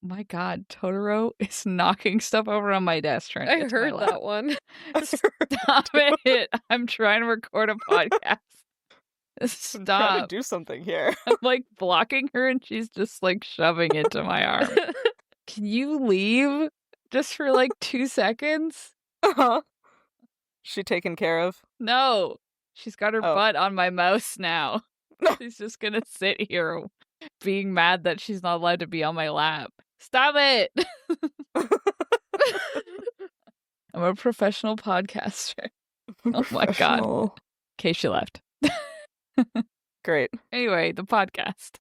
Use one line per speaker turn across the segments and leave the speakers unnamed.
my God, Totoro is knocking stuff over on my desk trying to
I
get to my
heard
lap.
that one.
Stop it. I'm trying to record a podcast.
I'm trying to
Stop.
do something here.
I'm like blocking her and she's just like shoving into my arm. Can you leave just for like 2 seconds?
Uh-huh. She taken care of?
No. She's got her
Oh.
butt on my mouse now. She's just gonna sit here being mad that she's not allowed to be on my lap. Stop it! I'm a professional podcaster. Oh my God.
Professional.
Okay, she left.
Great.
Anyway, the podcast.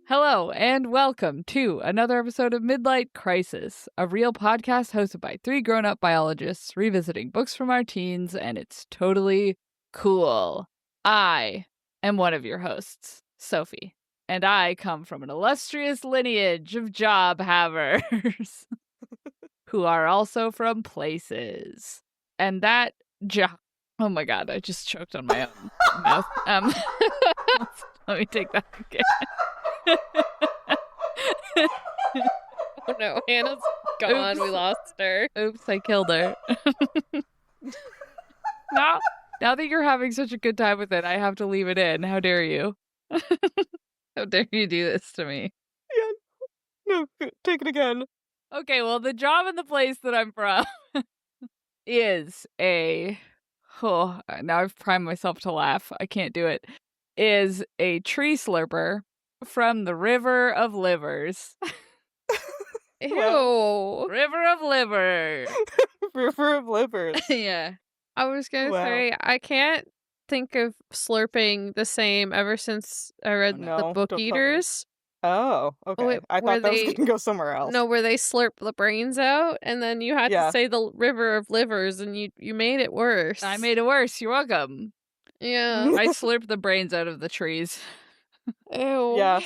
Hello, and welcome to another episode of Midlight Crisis, a real podcast hosted by 3 grown-up biologists revisiting books from our teens, and it's totally cool. I am one of your hosts, Sophie, and I come from an illustrious lineage of job havers who are also from places. And that job... Oh my God, I just choked on my own mouth. Let me take that again.
Oh no, Hannah's gone.
Oops.
We lost her.
Oops, I killed her. now that you're having such a good time with it, I have to leave it in. How dare you? How dare you do this to me?
No, take it again.
Okay, well, the job in the place that I'm from is a... Oh, now I've primed myself to laugh. I can't do it. Is a tree slurper from the River of Livers.
Ew.
River of Liver.
River of Livers.
Yeah.
I was gonna
Wow.
say, I can't think of slurping the same ever since I read
No,
the
don't
Book
tell me.
Eaters.
Oh, okay.
wait,
I
where
thought that was
they-
going to go somewhere else.
No, where they slurp the brains out, and then you had
Yeah.
to say the River of Livers, and you made it worse.
I made it worse. You're welcome.
Yeah.
I slurp the brains out of the trees.
Ew.
Yeah.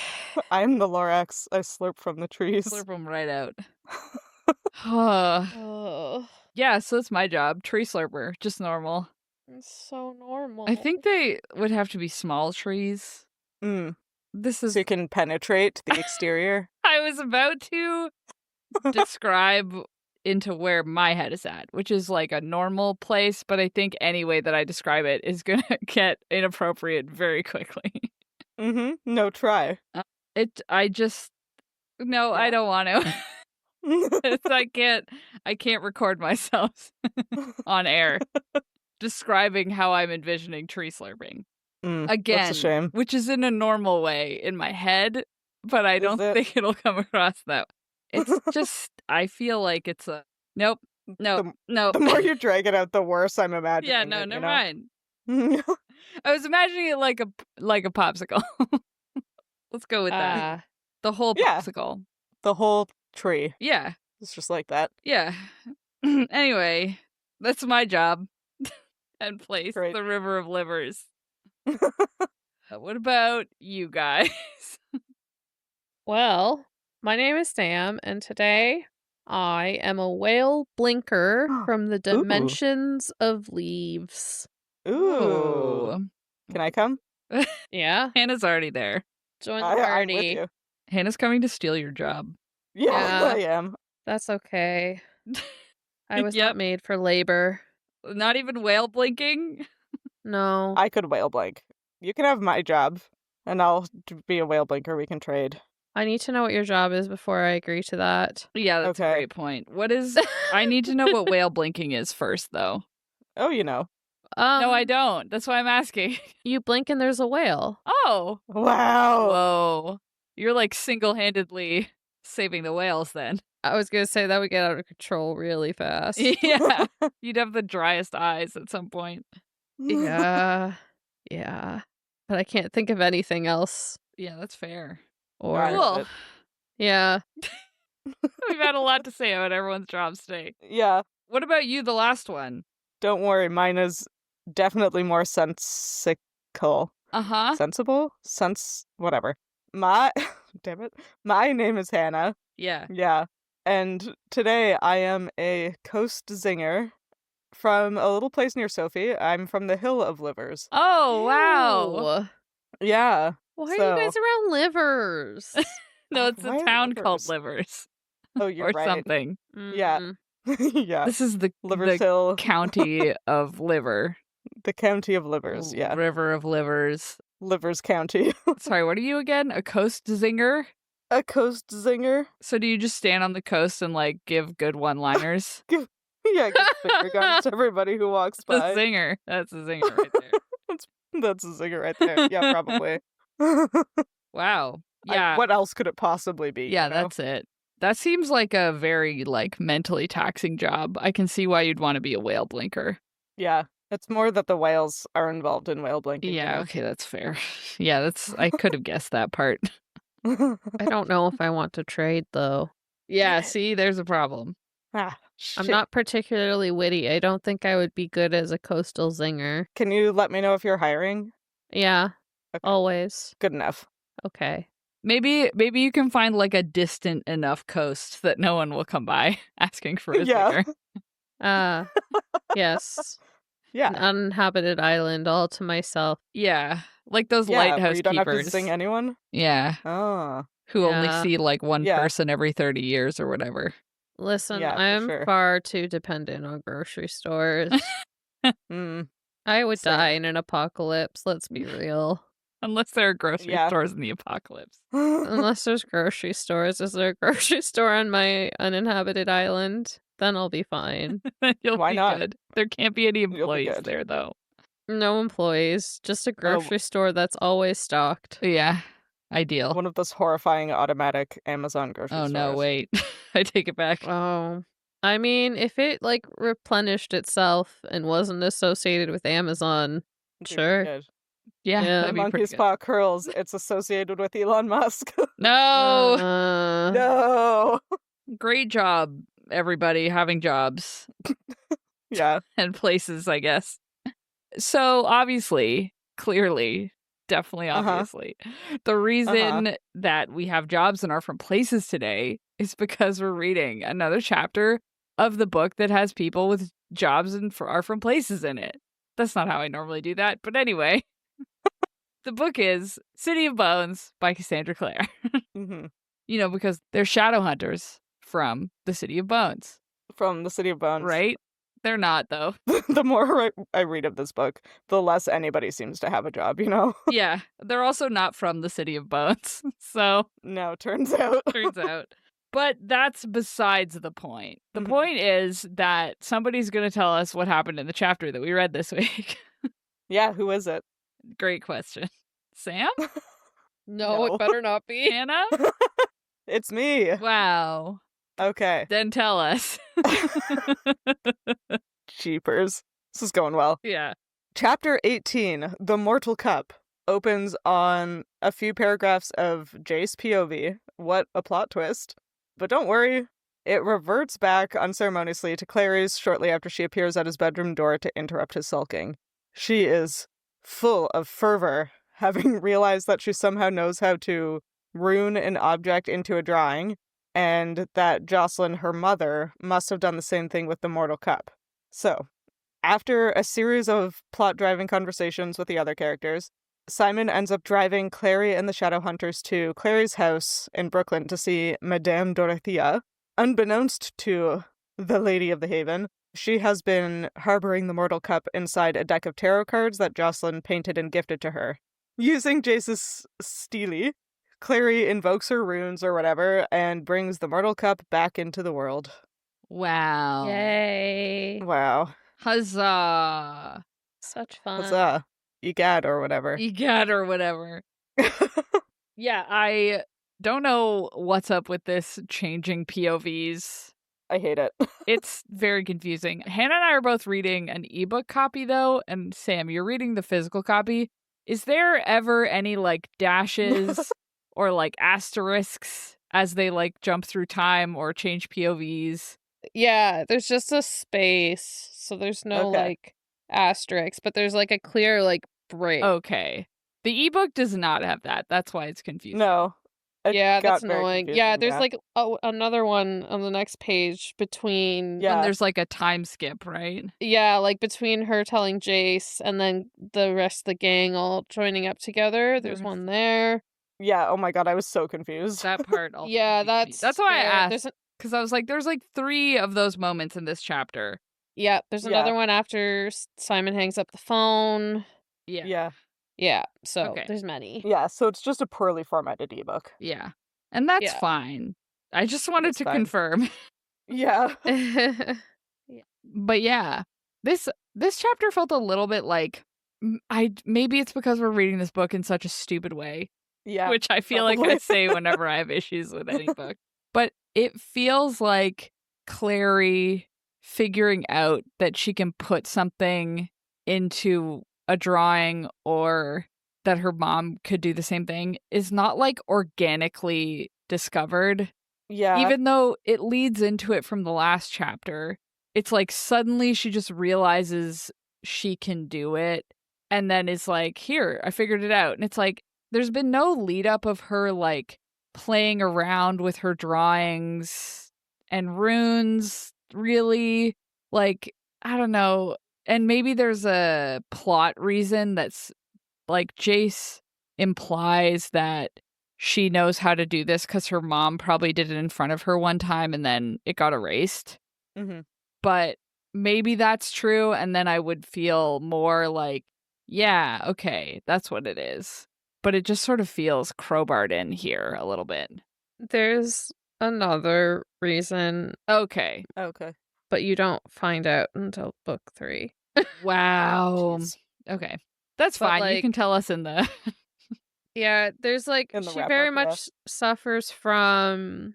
I'm the Lorax. I slurp from the trees.
Slurp them right out.
Oh,
Yeah, so that's my job. Tree slurper. Just normal.
it's so normal.
I think they would have to be small trees.
Mm.
This is...
So you can penetrate the exterior.
I was about to describe into where my head is at, which is like a normal place, but I think any way that I describe it is going to get inappropriate very quickly.
Mm-hmm. No, try.
I don't want to. I can't record myself on air describing how I'm envisioning tree slurping. Again,
That's a shame.
which is in a normal way in my head, but I don't
it?
think it'll come across that. It's just, I feel like it's a nope.
The
No.
more you drag it out, the worse I'm imagining.
Yeah, no,
it,
never
you know?
mind. I was imagining it like a popsicle. Let's go with that. The whole
Yeah.
popsicle.
The whole tree.
Yeah.
It's just like that.
Yeah. Anyway, that's my job and place,
Great.
the River of Livers. What about you guys?
Well, my name is Sam, and today I am a whale blinker from the Dimensions of Leaves.
Ooh. Can I come?
Yeah,
Hannah's already there.
join the
I'm
party.
with you.
Hannah's coming to steal your job.
Yeah,
Yeah.
I am.
That's okay. I was
Yep.
not made for labor.
Not even whale blinking?
No.
I could whale blink. You can have my job, and I'll be a whale blinker. We can trade.
I need to know what your job is before I agree to that.
Yeah, that's a
Okay.
great point. What is... I need to know what whale blinking is first, though.
Oh, you know.
No, I don't. That's why I'm asking.
You blink and there's a whale.
Oh.
Wow.
Whoa. You're like single-handedly saving the whales then.
I was gonna say that would get out of control really fast.
Yeah. You'd have the driest eyes at some point.
Yeah. Yeah. But I can't think of anything else.
Yeah, that's fair.
Or
Alright.
Cool.
yeah.
We've had a lot to say about everyone's jobs today.
Yeah.
What about you, the last one?
Don't worry. Mine is definitely more sensical.
Uh-huh.
Sensible? Whatever. damn it. My name is Hannah.
Yeah.
Yeah. And today I am a coast zinger from a little place near Sophie. I'm from the Hill of Livers.
Oh, wow.
Ew.
Yeah.
Why are you guys around Livers?
No, it's a
Why
town called
Livers?
Livers.
Oh, you're
Or
right.
something.
Yeah.
Mm.
Yeah.
This is the
Livers Hill.
county of Liver.
The county of Livers, yeah.
River of Livers.
Livers County.
Sorry, what are you again? A coast zinger?
A coast zinger.
So do you just stand on the coast and like give good one-liners?
Yeah, give finger guns to everybody who walks
A
by.
zinger. That's a zinger right there.
That's a zinger right there. Yeah, probably.
Wow. Yeah.
What else could it possibly be?
Yeah,
you know?
that's it. That seems like a very like mentally taxing job. I can see why you'd want to be a whale blinker.
Yeah. It's more that the whales are involved in whale blinking.
Yeah, okay, that's fair. Yeah, I could have guessed that part.
I don't know if I want to trade, though.
Yeah, see, there's a problem.
I'm
Shit.
not particularly witty. I don't think I would be good as a coastal zinger.
Can you let me know if you're hiring?
Yeah,
Okay.
always.
Good enough.
Okay.
Maybe you can find like a distant enough coast that no one will come by asking for a
Yeah.
zinger.
Yes.
Yeah.
An uninhabited island all to myself.
Yeah, like those
Yeah, where
lighthouse
you don't have to
keepers.
sing anyone?
Yeah,
Oh.
who only
Yeah.
see like one
Yeah.
person every 30 years or whatever.
Listen,
Yeah, for
I'm
sure.
far too dependent on grocery stores.
Mm.
I would
Same.
die in an apocalypse, let's be real.
Unless there are grocery
Yeah.
stores in the apocalypse.
Unless there's grocery stores. Is there a grocery store on my uninhabited island? Then I'll be fine.
You'll
Why
be
not?
good. There can't be any
You'll be
employees
good.
there though.
No employees, just a grocery store that's always stocked.
Yeah, ideal.
One of those horrifying automatic Amazon grocery
Oh
stores.
no, wait. I take it back.
Oh. I mean, if it like replenished itself and wasn't associated with Amazon,
It'd be
sure.
good.
Yeah,
Yeah.
that'd be pretty
Monkey's
good.
paw curls. It's associated with Elon Musk.
No!
No.
Great job, everybody, having jobs
Yeah.
and places, I guess. So, obviously, clearly, definitely
Uh-huh.
obviously, the reason that we have jobs and are from places today is because we're reading another chapter of the book that has people with jobs and are from places in it. That's not how I normally do that, but anyway. The book is City of Bones by Cassandra Clare.
hmm
You know, because they're shadow hunters from the City of Bones,
From the City of Bones.
right? They're not, though.
The more I read of this book, the less anybody seems to have a job, you know?
Yeah, they're also not from the City of Bones. So,
No, turns out.
turns out. But that's besides the point. The
Mhm.
point is that somebody's going to tell us what happened in the chapter that we read this week.
Yeah, who is it?
Great question. Sam?
No,
No.
it better not be.
Hannah?
It's me.
Wow.
Okay.
Then tell us.
Cheapers. This is going well.
Yeah.
Chapter 18, The Mortal Cup, opens on a few paragraphs of Jace POV. What a plot twist. But don't worry, it reverts back unceremoniously to Clary's shortly after she appears at his bedroom door to interrupt his sulking. She is full of fervor, having realized that she somehow knows how to rune an object into a drawing, and that Jocelyn, her mother, must have done the same thing with the Mortal Cup. So, after a series of plot-driving conversations with the other characters, Simon ends up driving Clary and the Shadowhunters to Clary's house in Brooklyn to see Madame Dorothea. Unbeknownst to the Lady of the Haven, she has been harboring the Mortal Cup inside a deck of tarot cards that Jocelyn painted and gifted to her. Using Jace's Steely, Clary invokes her runes or whatever and brings the Mortal Cup back into the world.
Wow.
Yay.
Wow.
Huzzah.
Such fun.
Huzzah. Egad or whatever.
Egad or whatever. Yeah, I don't know what's up with this changing POVs.
I hate it.
It's very confusing. Hannah and I are both reading an ebook copy, though, and Sam, you're reading the physical copy. Is there ever any, like, dashes or, like, asterisks as they, like, jump through time or change POVs?
Yeah, there's just a space, so there's no
Okay.
like asterisk, but there's like a clear like break.
Okay. The ebook does not have that. That's why it's confusing.
No. It
Yeah,
got
that's
very
annoying.
confusing,
Yeah, there's like another one on the next page between
And
Yeah.
there's like a time skip, right?
like between her telling Jace and then the rest of the gang all joining up together. There's one there.
Yeah, oh my god, I was so confused.
That part also.
Yeah,
confused me. That's why I
yeah,
asked. Because I was like, there's like 3 of those moments in this chapter.
Yeah, there's
Yeah.
another one after Simon hangs up the phone.
Yeah.
Yeah, so
Okay.
there's many.
Yeah, so it's just a poorly formatted ebook.
Yeah. And that's
Yeah.
fine. I just wanted
That's
to
fine.
confirm.
Yeah.
But yeah, this chapter felt a little bit like maybe it's because we're reading this book in such a stupid way,
Yeah.
which I feel like I
probably.
say whenever I have issues with any book. But it feels like Clary figuring out that she can put something into a drawing or that her mom could do the same thing is not like organically discovered.
Yeah.
Even though it leads into it from the last chapter, it's like suddenly she just realizes she can do it and then is like, here, I figured it out. And it's like, there's been no lead up of her like playing around with her drawings and runes, really. Like, I don't know. And maybe there's a plot reason that's like Jace implies that she knows how to do this because her mom probably did it in front of her one time and then it got erased.
Mm-hmm.
But maybe that's true. And then I would feel more like, yeah, okay, that's what it is. But it just sort of feels crowbarred in here a little bit.
There's another reason,
Okay.
Okay.
but you don't find out until book 3.
Wow.
Jeez.
Okay. That's
But,
fine. You
like-
can tell us in the...
Yeah, there's like,
In the
she
wrap
very
up, yeah.
much suffers from,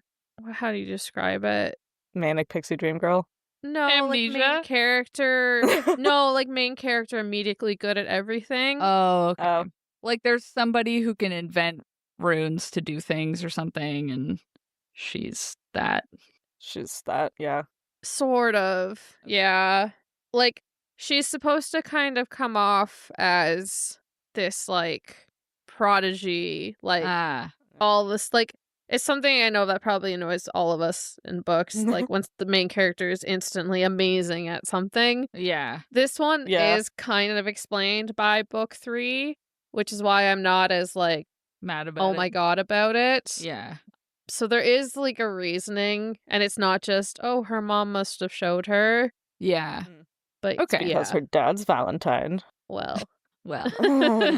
how do you describe it?
Manic pixie dream girl.
No, like
Amnesia?
main character. No, like main character immediately good at everything.
Oh, okay.
Oh.
Like there's somebody who can invent runes to do things or something, and she's that.
She's that, yeah.
Sort of. Yeah. Like, she's supposed to kind of come off as this, like, prodigy, like, all this, like, it's something I know that probably annoys all of us in books. Like, once the main character is instantly amazing at something.
Yeah.
This one
Yeah.
is kind of explained by book 3, which is why I'm not as, like,
Mad about it.
oh my god about it.
Yeah.
So there is, like, a reasoning, and it's not just, oh, her mom must have showed her.
Yeah.
But
Okay.
yeah,
That's her dad's Valentine.
well,
Well.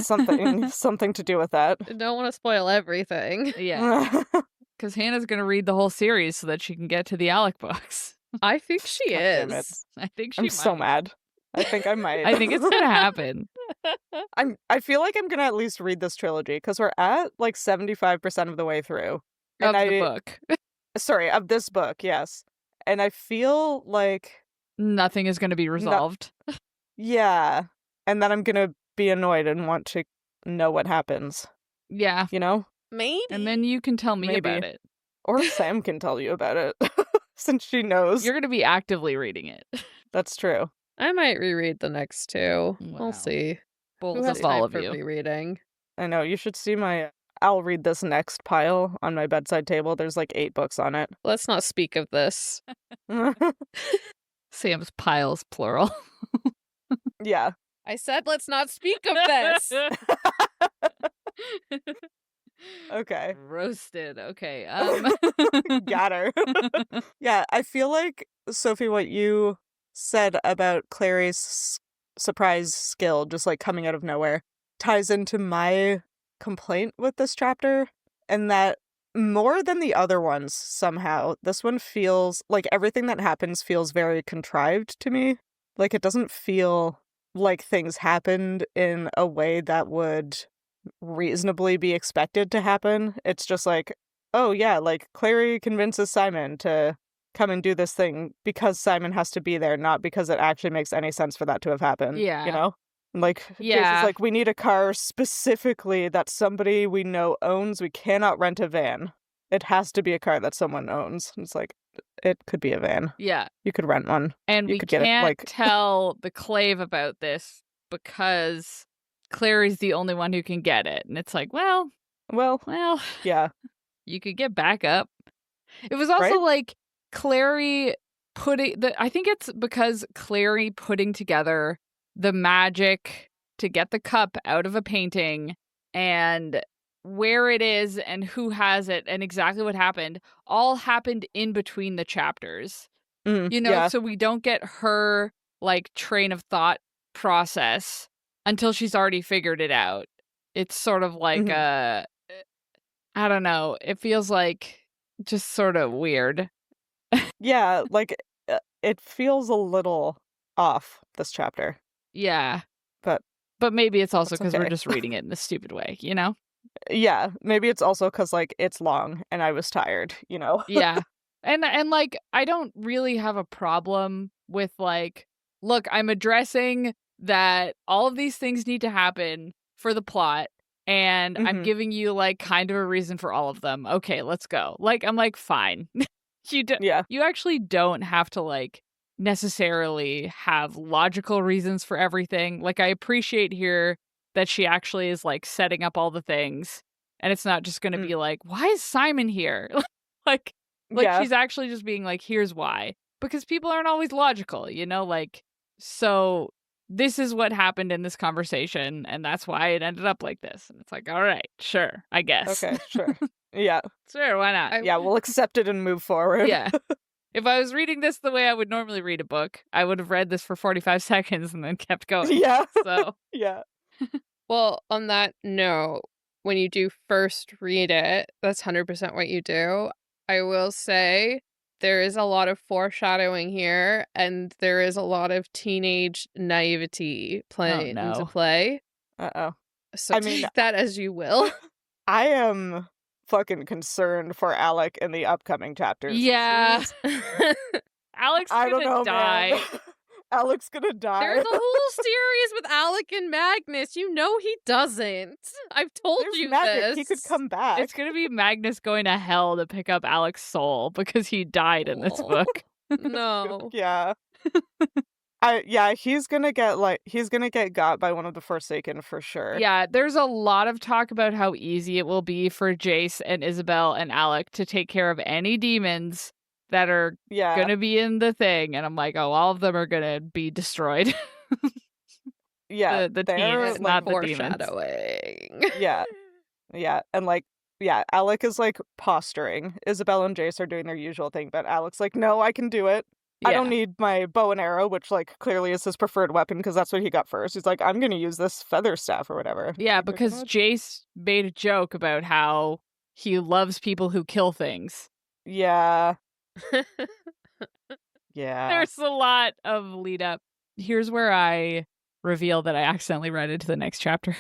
something to do with that.
I don't want to spoil everything.
Yeah. Because Hannah's going to read the whole series so that she can get to the Alec books.
I think she
God damn it.
is.
I think she
I'm
might.
so mad. I think I might.
I think it's going to happen.
I feel like I'm gonna at least read this trilogy because we're at like 75% of the way through.
Of
And
the book.
Sorry, of this book, yes. And I feel like
Nothing is going to be resolved.
yeah. And then I'm gonna be annoyed and want to know what happens.
Yeah.
You know?
Maybe.
And then you can tell me
Maybe.
about it.
Or Sam can tell you about it. Since she knows.
You're going to be actively reading it.
That's true.
I might reread the next 2.
Wow.
We'll see.
Bold
Who has
of all
time
of
for
you.
rereading?
I know. You should see my I'll read this next pile on my bedside table. There's like 8 books on it.
Let's not speak of this.
Sam's piles, plural.
Yeah.
I said let's not speak of this.
Okay.
Roasted. Okay.
Got her. Yeah, I feel like, Sophie, what you said about Clary's surprise skill just like coming out of nowhere ties into my complaint with this chapter, and that more than the other ones, somehow, this one feels like everything that happens feels very contrived to me. Like, it doesn't feel like things happened in a way that would reasonably be expected to happen. It's just like, oh yeah, like Clary convinces Simon to come and do this thing because Simon has to be there, not because it actually makes any sense for that to have happened.
Yeah.
You know? Like,
Yeah.
Jason's like, we need a car specifically that somebody we know owns. We cannot rent a van. It has to be a car that someone owns. It's like, it could be a van.
Yeah.
You could rent one.
And
You
we
could get it,
can't
like-
tell the Clave about this because Clary's the only one who can get it. And it's like, well,
yeah.
You could get back up. It was also like Clary I think it's because Clary putting together the magic to get the cup out of a painting and where it is and who has it and exactly what happened all happened in between the chapters. So we don't get her like train of thought process until she's already figured it out. It's sort of like I don't know. It feels like just sort of weird.
Yeah, like it feels a little off this chapter.
Yeah. But maybe it's also because we're just reading it in a stupid way, you know?
Yeah, maybe it's also because like it's long and I was tired, you know?
Yeah. And like I don't really have a problem with like, look, I'm addressing that all of these things need to happen for the plot. And I'm giving you like kind of a reason for all of them. Okay, let's go. Like, I'm like, fine. You actually don't have to like necessarily have logical reasons for everything. Like, I appreciate here that she actually is like setting up all the things. And it's not just going to be like, why is Simon here? like she's actually just being like, here's why. Because people aren't always logical, you know? Like, so this is what happened in this conversation, and that's why it ended up like this. And it's like, all right, sure, I guess.
Okay, sure. Yeah.
Sure, why not?
Yeah, we'll accept it and move forward.
Yeah. If I was reading this the way I would normally read a book, I would have read this for 45 seconds and then kept going.
Yeah.
So.
Yeah.
Well, on that note, when you do first read it, that's 100% what you do. I will say there is a lot of foreshadowing here, and there is a lot of teenage naivety playing into play.
Uh-oh.
So take that as you will.
I am fucking concerned for Alec in the upcoming chapters.
Yeah. Alec's gonna die.
Man. Alec's gonna die.
There's a whole series with Alec and Magnus. You know he doesn't. I've told you this.
He could come back.
It's gonna be Magnus going to hell to pick up Alec's soul because he died in this book.
No.
Yeah. He's gonna get got by one of the Forsaken for sure.
Yeah, there's a lot of talk about how easy it will be for Jace and Isabel and Alec to take care of any demons that are gonna be in the thing, and I'm like, oh, all of them are gonna be destroyed.
Yeah,
the teams, not the demons.
Yeah, and like, Alec is like posturing. Isabel and Jace are doing their usual thing, but Alec's like, no, I can do it. I don't need my bow and arrow, which like clearly is his preferred weapon because that's what he got first. He's like, I'm gonna use this feather staff or whatever.
Yeah, because Jace made a joke about how he loves people who kill things.
Yeah. Yeah.
There's a lot of lead up. Here's where I reveal that I accidentally read into the next chapter.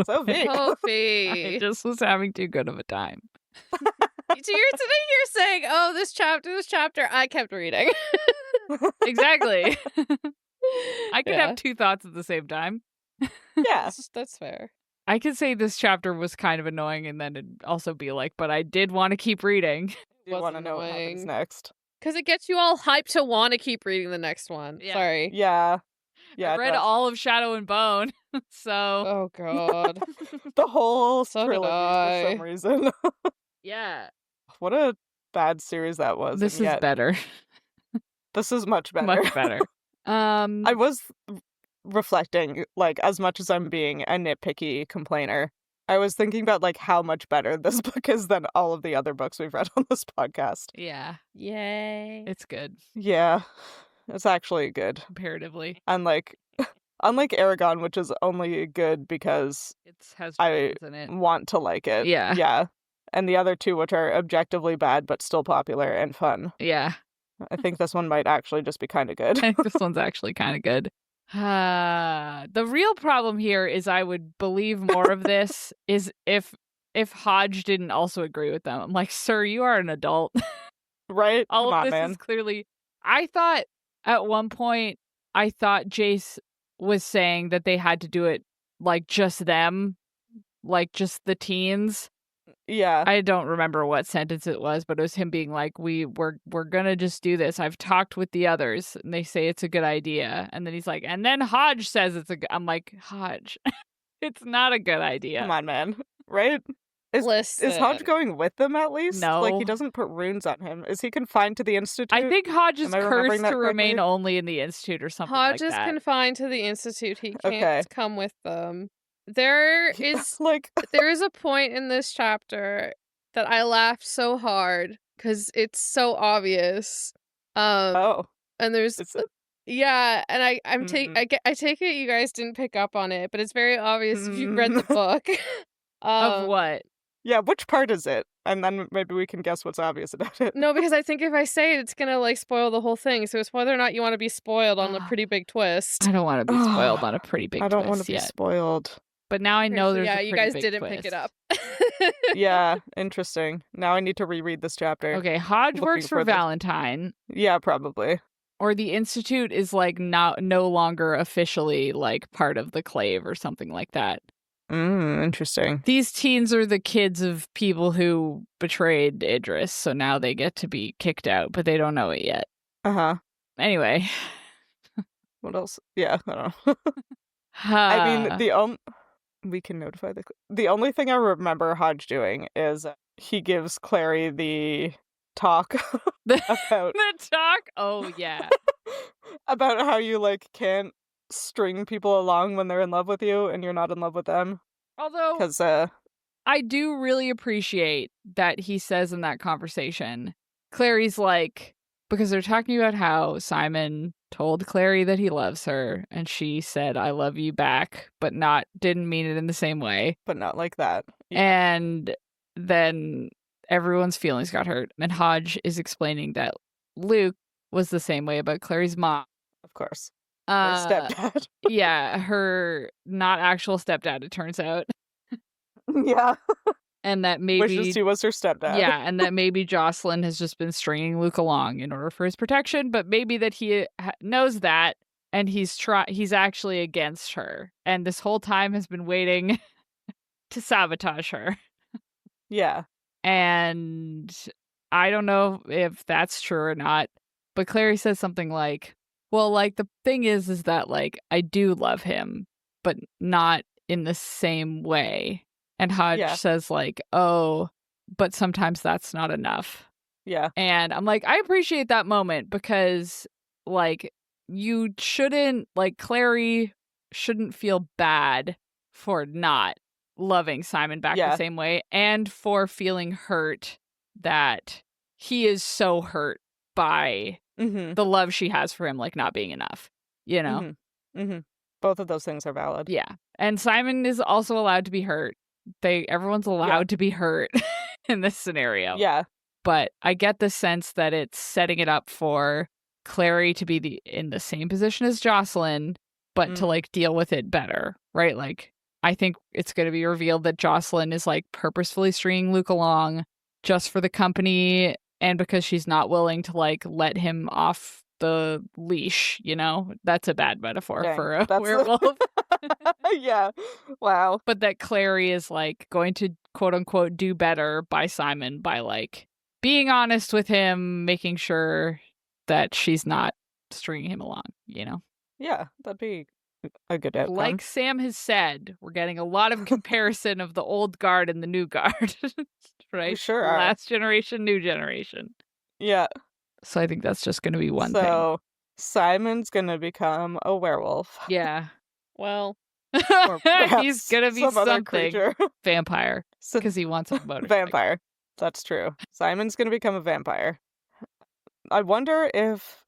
Sophie.
I just was having too good of a time.
So you're saying, oh, this chapter, I kept reading.
Exactly. I could have two thoughts at the same time.
Yeah.
That's fair.
I could say this chapter was kind of annoying and then it'd also be like, but I did want to keep reading.
You want to know what happens next.
Because it gets you all hyped to want to keep reading the next one.
Yeah.
Sorry.
Yeah.
I read all of Shadow and Bone, so...
Oh, God.
The whole trilogy for some reason.
Yeah.
What a bad series that was.
This is better.
This is much better.
Much better.
I was reflecting, like, as much as I'm being a nitpicky complainer, I was thinking about, like, how much better this book is than all of the other books we've read on this podcast.
Yeah.
Yay.
It's good.
Yeah. It's actually good.
Comparatively.
Unlike Aragon, which is only good because
I
want to like it.
Yeah.
Yeah. And the other two, which are objectively bad, but still popular and fun.
Yeah.
I think this one might actually just be kind of good.
I think this one's actually kind of good. The real problem here is I would believe more of this is if Hodge didn't also agree with them. I'm like, sir, you are an adult.
Right?
All
Come
of
on,
this
man.
is clearly... I thought at one point, Jace was saying that they had to do it like just them, like just the teens.
Yeah.
I don't remember what sentence it was, but it was him being like, we're gonna just do this. I've talked with the others and they say it's a good idea. And then he's like, and then Hodge says I'm like, Hodge. It's not a good idea.
Come on, man. Right? Is Hodge going with them at least?
No.
Like, he doesn't put runes on him. Is he confined to the Institute?
I think Hodge is cursed to remain
correctly?
only in the Institute or something like that.
Hodge is confined to the Institute. He can't come with them. There is a point in this chapter that I laughed so hard because it's so obvious. And there's yeah, and I take it you guys didn't pick up on it, but it's very obvious if you read the book.
Of what?
Yeah, which part is it? And then maybe we can guess what's obvious about it.
No, because I think if I say it, it's gonna like spoil the whole thing. So it's whether or not you want to be spoiled on a pretty big twist.
I don't want to be spoiled on a pretty big twist.
I don't want to be spoiled.
But now I know there's a pretty
you guys
big
didn't
twist.
pick it up.
Yeah, interesting. Now I need to reread this chapter.
Okay, Hodge works for Valentine.
Yeah, probably.
Or the Institute is like no longer officially like part of the Clave or something like that.
Interesting.
These teens are the kids of people who betrayed Idris, so now they get to be kicked out, but they don't know it yet. Anyway.
What else? Yeah, I don't know. I mean, we can notify the only thing I remember Hodge doing is he gives Clary the talk about
the talk. Oh yeah,
about how you like can't string people along when they're in love with you and you're not in love with them.
Although,
because
I do really appreciate that he says in that conversation, Clary's like, because they're talking about how Simon told Clary that he loves her, and she said, "I love you" back, but didn't mean it in the same way.
But not like that.
Yeah. And then everyone's feelings got hurt, and Hodge is explaining that Luke was the same way about Clary's mom.
Of course. Her stepdad.
Yeah, her not actual stepdad, it turns out.
Yeah.
And that maybe
wishes he was her stepdad.
Yeah, and that maybe Jocelyn has just been stringing Luke along in order for his protection, but maybe that he knows that and he's actually against her, and this whole time has been waiting to sabotage her.
Yeah.
And I don't know if that's true or not, but Clary says something like, well, like, the thing is that, like, I do love him, but not in the same way. And Hodge says, like, oh, but sometimes that's not enough.
Yeah.
And I'm like, I appreciate that moment because, like, you shouldn't, like, Clary shouldn't feel bad for not loving Simon back the same way and for feeling hurt that he is so hurt by the love she has for him, like, not being enough, you know?
Both of those things are valid.
Yeah. And Simon is also allowed to be hurt. Everyone's allowed to be hurt in this scenario.
Yeah.
But I get the sense that it's setting it up for Clary to be in the same position as Jocelyn, but to, like, deal with it better, right? Like, I think it's going to be revealed that Jocelyn is, like, purposefully stringing Luke along just for the company and because she's not willing to, like, let him off the leash, you know? That's a bad metaphor for a werewolf.
Yeah. Wow.
But that Clary is, like, going to, quote unquote, do better by Simon by, like, being honest with him, making sure that she's not stringing him along, you know?
Yeah, that'd be a good outcome.
Like Sam has said, we're getting a lot of comparison of the old guard and the new guard, right?
We sure are.
Last generation, new generation.
Yeah.
So I think that's just going to be one thing.
So Simon's going to become a werewolf.
Yeah.
Well,
he's going to be something. Vampire. Because he wants a motorcycle.
Vampire. That's true. Simon's going to become a vampire. I wonder if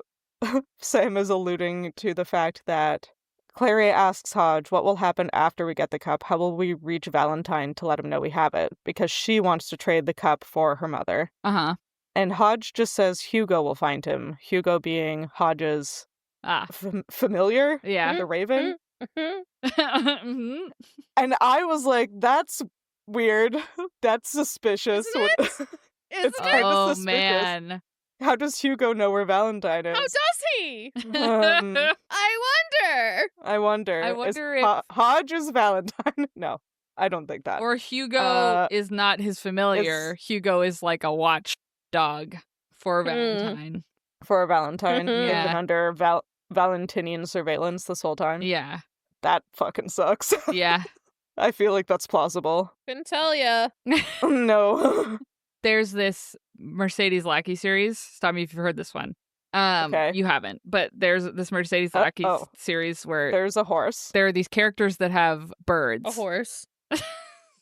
Sam is alluding to the fact that Clary asks Hodge, what will happen after we get the cup? How will we reach Valentine to let him know we have it? Because she wants to trade the cup for her mother.
Uh-huh.
And Hodge just says Hugo will find him. Hugo being Hodge's familiar?
Yeah.
The Raven? And I was like, that's weird. That's suspicious. It's kind of suspicious. Oh, man. How does Hugo know where Valentine is?
How does he? I wonder.
I wonder if
Hodge is Valentine. No, I don't think that.
Or Hugo is not his familiar. Hugo is like a watchdog for Valentine.
For Valentine.
Yeah.
They've been under Valentinian surveillance this whole time.
Yeah.
That fucking sucks.
Yeah.
I feel like that's plausible.
Couldn't tell ya.
No.
There's this Mercedes Lackey series. Stop me if you've heard this one.
Okay.
You haven't, but there's this Mercedes Lackey series where
there's a horse.
There are these characters that have birds.
A horse.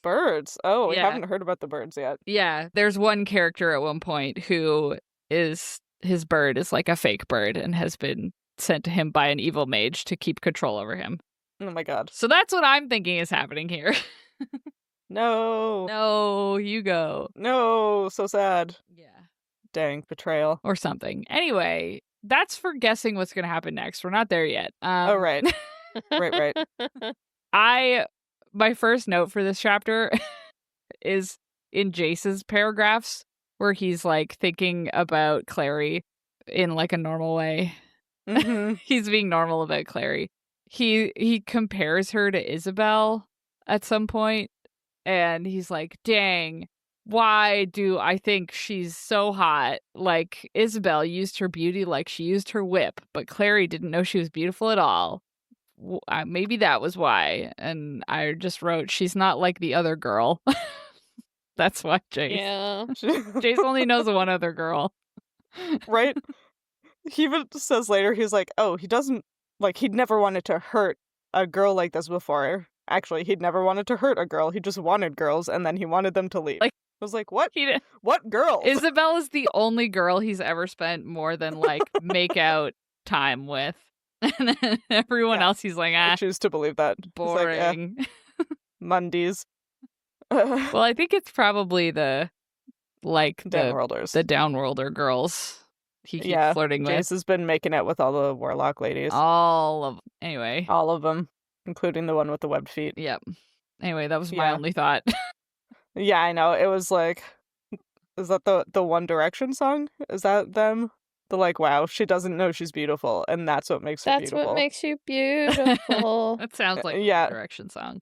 Birds? Oh,
Yeah.
I haven't heard about the birds yet.
Yeah, there's one character at one point who is, his bird is like a fake bird and has been sent to him by an evil mage to keep control over him.
Oh my god.
So that's what I'm thinking is happening here.
No.
No, you go.
No, so sad.
Yeah.
Dang, betrayal.
Or something. Anyway, that's for guessing what's going to happen next. We're not there yet.
Oh, right. Right.
My first note for this chapter is in Jace's paragraphs where he's like thinking about Clary in like a normal way.
Mm-hmm.
He's being normal about Clary. He compares her to Isabel at some point, and he's like, dang, why do I think she's so hot? Like, Isabel used her beauty like she used her whip, but Clary didn't know she was beautiful at all. Maybe that was why. And I just wrote, she's not like the other girl. That's why Jace.
Yeah.
Jace only knows one other girl.
Right? He even says later, he's like, oh, he doesn't, like, he'd never wanted to hurt a girl like this before. Actually, he'd never wanted to hurt a girl. He just wanted girls, and then he wanted them to leave.
Like,
I was like, what? What girls?
Isabel is the only girl he's ever spent more than, like, make out time with. And then everyone else, he's like,
I choose to believe that.
boring.
Like, Mondays.
Well, I think it's probably the
Downworlders.
The Downworlder girls he keeps flirting with.
Jace has been making out with all the warlock ladies.
All of them. Anyway.
All of them, including the one with the webbed feet.
Yep. Anyway, that was my only thought.
Yeah, I know. It was like, is that the One Direction song? Is that them? The like, wow, she doesn't know she's beautiful, and that's what makes her beautiful.
That's what makes you beautiful.
That sounds like a One Direction song.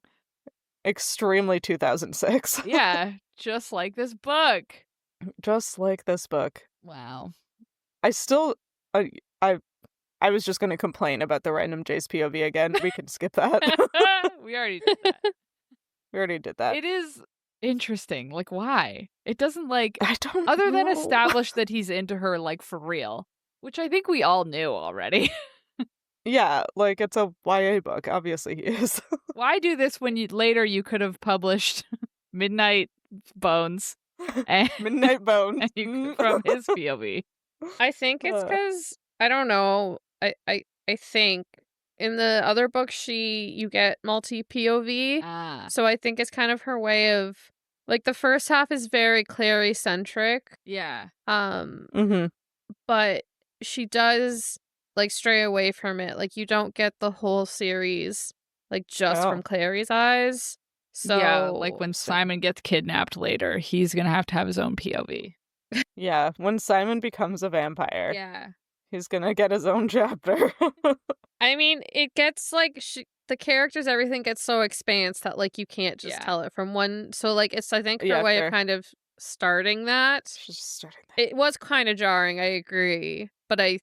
Extremely 2006.
Yeah, just like this book.
Just like this book.
Wow.
I still, I was just going to complain about the random Jace POV again. We can skip that.
We already did that.
We already did that.
It is interesting. Like, why? It doesn't, like,
I don't
other
know.
than establish that he's into her, like, for real, which I think we all knew already.
Yeah, like, it's a YA book. Obviously he is.
Why do this when later you could have published Midnight Bones and
Midnight Bones
from his POV?
I think it's because, I don't know, I think in the other book you get multi-POV, so I think it's kind of her way of, like, the first half is very Clary-centric.
Yeah.
But she does, like, stray away from it. Like, you don't get the whole series, like, just from Clary's eyes. So
yeah, like when Simon gets kidnapped later, he's gonna have to have his own POV.
Yeah, when Simon becomes a vampire.
Yeah.
He's gonna get his own chapter.
I mean, it gets, like, the characters, everything gets so expansive that, like, you can't just tell it from one. So, like, it's, I think, her way of kind of starting that.
She's starting that.
It was kind of jarring, I agree. But I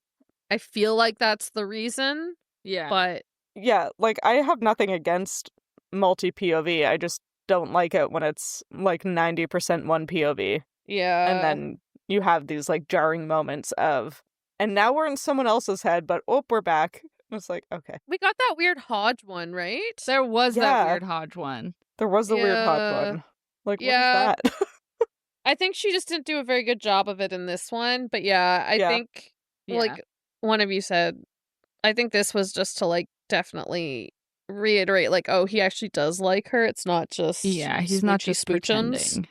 feel like that's the reason.
Yeah.
But
yeah, like, I have nothing against multi-POV. I just don't like it when it's, like, 90% one POV.
Yeah.
And then you have these, like, jarring moments of, and now we're in someone else's head, but we're back. It's like, okay.
We got that weird Hodge one, right?
There was that weird Hodge one.
There was the weird Hodge one. Like, what is that?
I think she just didn't do a very good job of it in this one. But yeah, I think, like one of you said, I think this was just to, like, definitely reiterate, like, oh, he actually does like her. It's not just
he's not just pretending.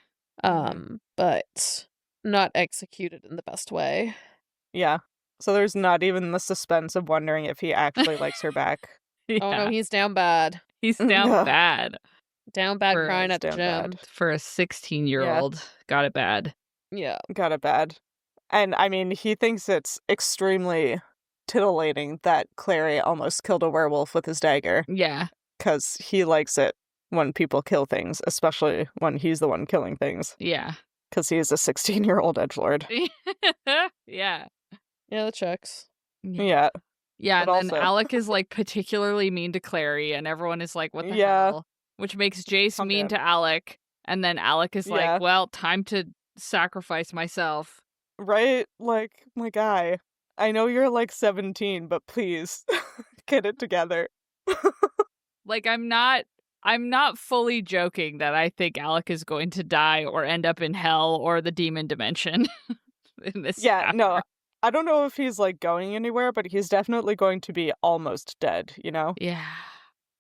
But not executed in the best way.
Yeah. So there's not even the suspense of wondering if he actually likes her back.
Oh no, he's down bad.
He's down bad.
Down bad crying at the gym.
For a 16-year-old. Got it bad.
Yeah.
Got it bad. And I mean, he thinks it's extremely titillating that Clary almost killed a werewolf with his dagger.
Yeah.
Because he likes it when people kill things, especially when he's the one killing things.
Yeah.
Because he is a 16-year-old edgelord.
Yeah.
Yeah, that checks.
Yeah.
Yeah,
but
and then Alec is, like, particularly mean to Clary, and everyone is like, what the hell? which makes Jace
Calm
mean
down.
to Alec. And then Alec is
Yeah.
like, well, time to sacrifice myself.
Right? Like, my guy, I know you're like 17, but please get it together.
Like, I'm not fully joking that I think Alec is going to die or end up in hell or the demon dimension in this chapter.
No, I don't know if he's like going anywhere, but he's definitely going to be almost dead, you know?
Yeah.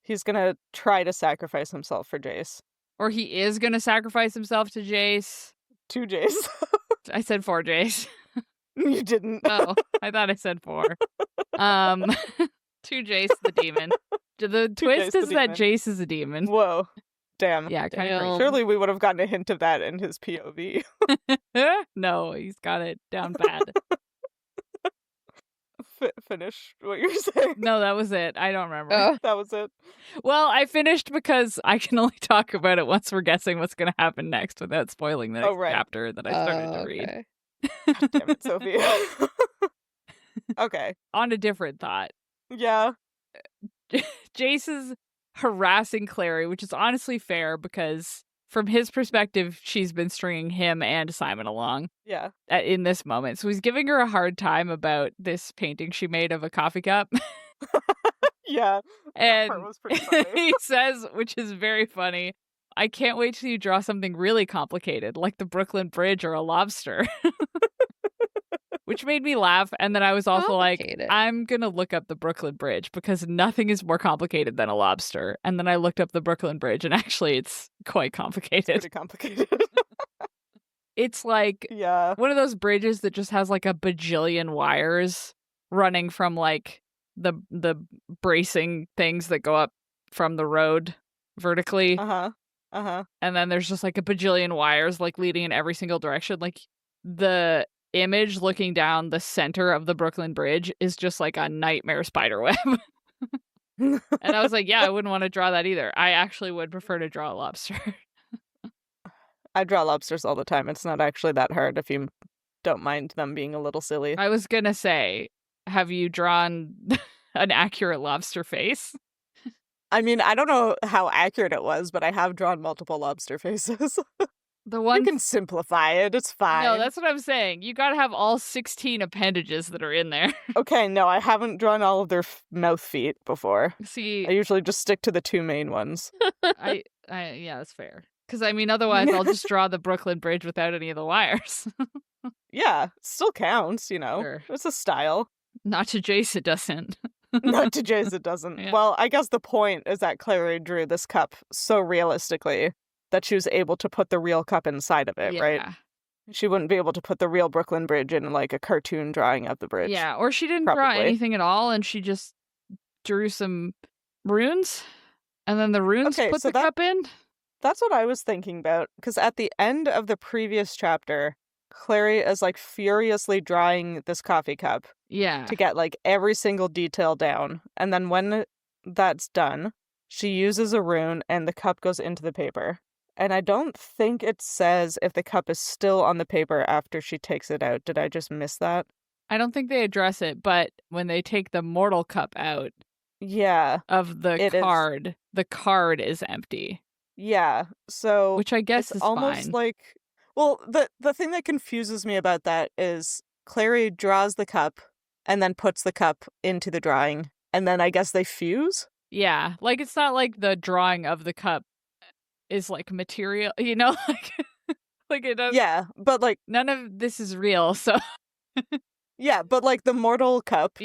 He's gonna try to sacrifice himself for Jace.
Or he is going to sacrifice himself to Jace.
To Jace.
I said for Jace.
You didn't.
Oh, I thought I said for. To Jace the demon. The twist is that Jace is a demon.
Whoa. Damn.
Yeah, kind of crazy.
Surely we would have gotten a hint of that in his POV.
No, he's got it down bad.
Finish what you were saying.
No, that was it. I don't remember.
That was it.
Well, I finished because I can only talk about it once we're guessing what's going to happen next without spoiling the next chapter that I started to read.
God damn it, Sophie. Okay.
On a different thought.
Yeah.
Jace is harassing Clary, which is honestly fair because from his perspective, she's been stringing him and Simon along.
Yeah.
In this moment. So he's giving her a hard time about this painting she made of a coffee cup.
Yeah.
And
that part was pretty funny.
he says, which is very funny, I can't wait till you draw something really complicated, like the Brooklyn Bridge or a lobster. Which made me laugh. And then I was also like, I'm going to look up the Brooklyn Bridge because nothing is more complicated than a lobster. And then I looked up the Brooklyn Bridge and actually it's quite complicated.
It's pretty complicated.
It's like one of those bridges that just has like a bajillion wires running from like the bracing things that go up from the road vertically. And then there's just like a bajillion wires like leading in every single direction. Like the image looking down the center of the Brooklyn Bridge is just like a nightmare spider web. And I was like, yeah, I wouldn't want to draw that either. I actually would prefer to draw a lobster.
I draw lobsters all the time. It's not actually that hard if you don't mind them being a little silly.
I was gonna say, have you drawn an accurate lobster face?
I mean, I don't know how accurate it was, but I have drawn multiple lobster faces.
The one
you can simplify it. It's fine.
No, that's what I'm saying. You gotta have all 16 appendages that are in there.
Okay, no, I haven't drawn all of their mouth feet before.
See,
I usually just stick to the two main ones.
Yeah, that's fair. Because I mean, otherwise, I'll just draw the Brooklyn Bridge without any of the wires.
Yeah, still counts. You know,
Sure.
It's a style.
Not to Jace, it doesn't.
Not to Jace, it doesn't.
Yeah.
Well, I guess the point is that Clary drew this cup so realistically that she was able to put the real cup inside of it, right? She wouldn't be able to put the real Brooklyn Bridge in like a cartoon drawing of the bridge.
Yeah, or she didn't draw anything at all, and she just drew some runes, and then the runes put the cup in?
That's what I was thinking about, because at the end of the previous chapter, Clary is like furiously drawing this coffee cup.
Yeah.
To get like every single detail down. And then when that's done, she uses a rune and the cup goes into the paper. And I don't think it says if the cup is still on the paper after she takes it out. Did I just miss that?
I don't think they address it, but when they take the mortal cup out of the card is empty.
Yeah, so
which I guess
it's
is
almost
fine.
like, well, the thing that confuses me about that is Clary draws the cup and then puts the cup into the drawing, and then I guess they fuse?
Yeah, like it's not like the drawing of the cup is like material, you know, like it does.
Yeah, but like
none of this is real, so
yeah, but like the mortal cup,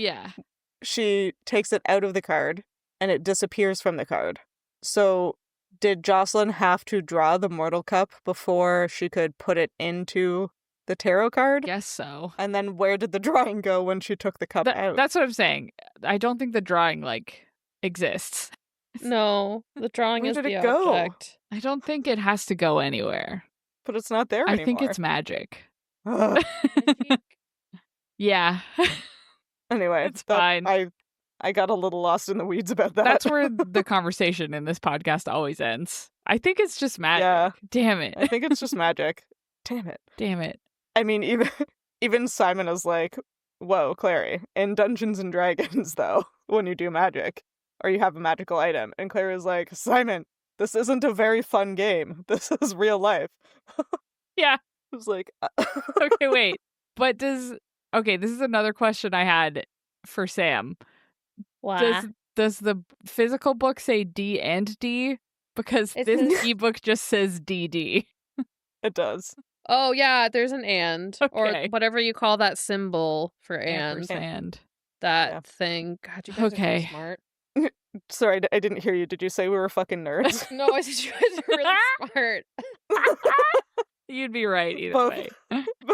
she takes it out of the card and it disappears from the card. So did Jocelyn have to draw the mortal cup before she could put it into the tarot card?
Guess so.
And then where did the drawing go when she took the cup out?
That's what I'm saying. I don't think the drawing like exists.
No, the drawing
Where
is
did
the
it go?
object.
I don't think it has to go anywhere.
But it's not there anymore.
I think it's magic.
think...
Yeah.
Anyway,
it's fine.
I got a little lost in the weeds about that.
That's where the conversation in this podcast always ends. I think it's just magic.
Yeah.
Damn it.
I think it's just magic. Damn it.
Damn it.
I mean, even Simon is like, whoa, Clary, in Dungeons and Dragons, though, when you do magic, or you have a magical item, and Clary is like, Simon, this isn't a very fun game. This is real life.
Yeah.
I was like,
okay, wait. But this is another question I had for Sam.
Wow.
Does the physical book say D and D? Because this ebook just says DD.
It does.
Oh, yeah, there's an and.
Okay.
Or whatever you call that symbol for and.
Ampersand.
That thing. God, you guys are so smart.
Sorry, I didn't hear you. Did you say we were fucking nerds?
No, I said you guys are really smart.
You'd be right either way.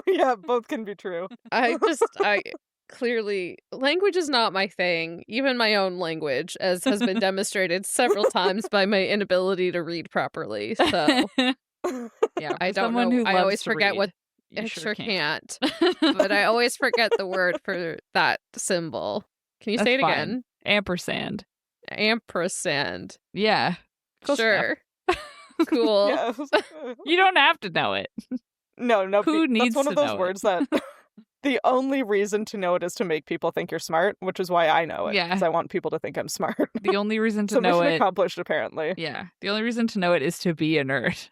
Yeah, both can be true.
I clearly, language is not my thing. Even my own language, as has been demonstrated several times by my inability to read properly. So,
yeah,
I don't know. I always forget what. I sure can't. But I always forget the word for that symbol. Can you say it again?
Ampersand.
Ampersand.
Yeah.
Sure. Cool.
Yeah.
You don't have to know it.
No.
Who needs
that's one
to
of those
know
words
it?
that the only reason to know it is to make people think you're smart, which is why I know it.
Yeah.
Because I want people to think I'm smart.
The only reason to
so
know
mission
it.
accomplished, apparently.
Yeah. The only reason to know it is to be a nerd.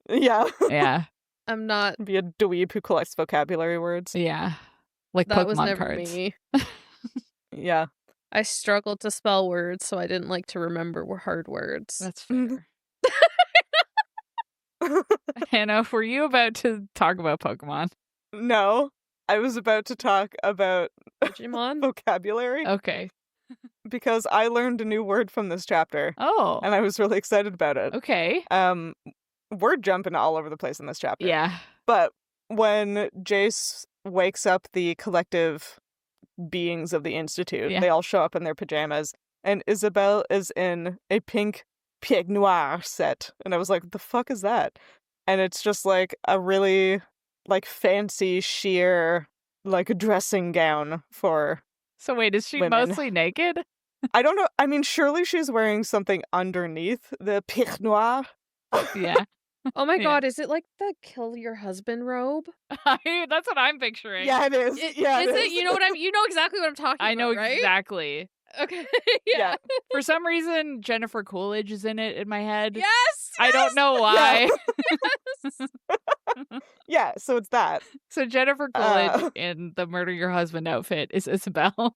Yeah.
Yeah.
I'm not.
Be a dweeb who collects vocabulary words.
Yeah. Like
that
Pokemon
was never
cards.
Me.
Yeah.
I struggled to spell words, so I didn't like to remember hard words.
That's fair. Hannah, were you about to talk about Pokemon?
No. I was about to talk about
Digimon
vocabulary.
Okay.
Because I learned a new word from this chapter.
Oh.
And I was really excited about it.
Okay.
We're jumping all over the place in this chapter.
Yeah.
But when Jace wakes up the collective beings of the Institute, they all show up in their pajamas, and Isabelle is in a pink pied noir set. And I was like, the fuck is that? And it's just like a really like fancy sheer like dressing gown for
So wait, is she
women.
mostly naked?
I don't know. I mean, surely she's wearing something underneath the pied noir.
Yeah.
Oh my god, is it like the kill your husband robe?
That's what I'm picturing.
Yeah, it is.
Is
it?
You know what you know exactly what I'm talking about,
I know
right?
exactly.
Okay.
Yeah.
For some reason, Jennifer Coolidge is in it in my head.
Yes!
I don't know why.
Yes!
Yeah, so it's that.
So Jennifer Coolidge in the Murder Your Husband outfit is Isabelle.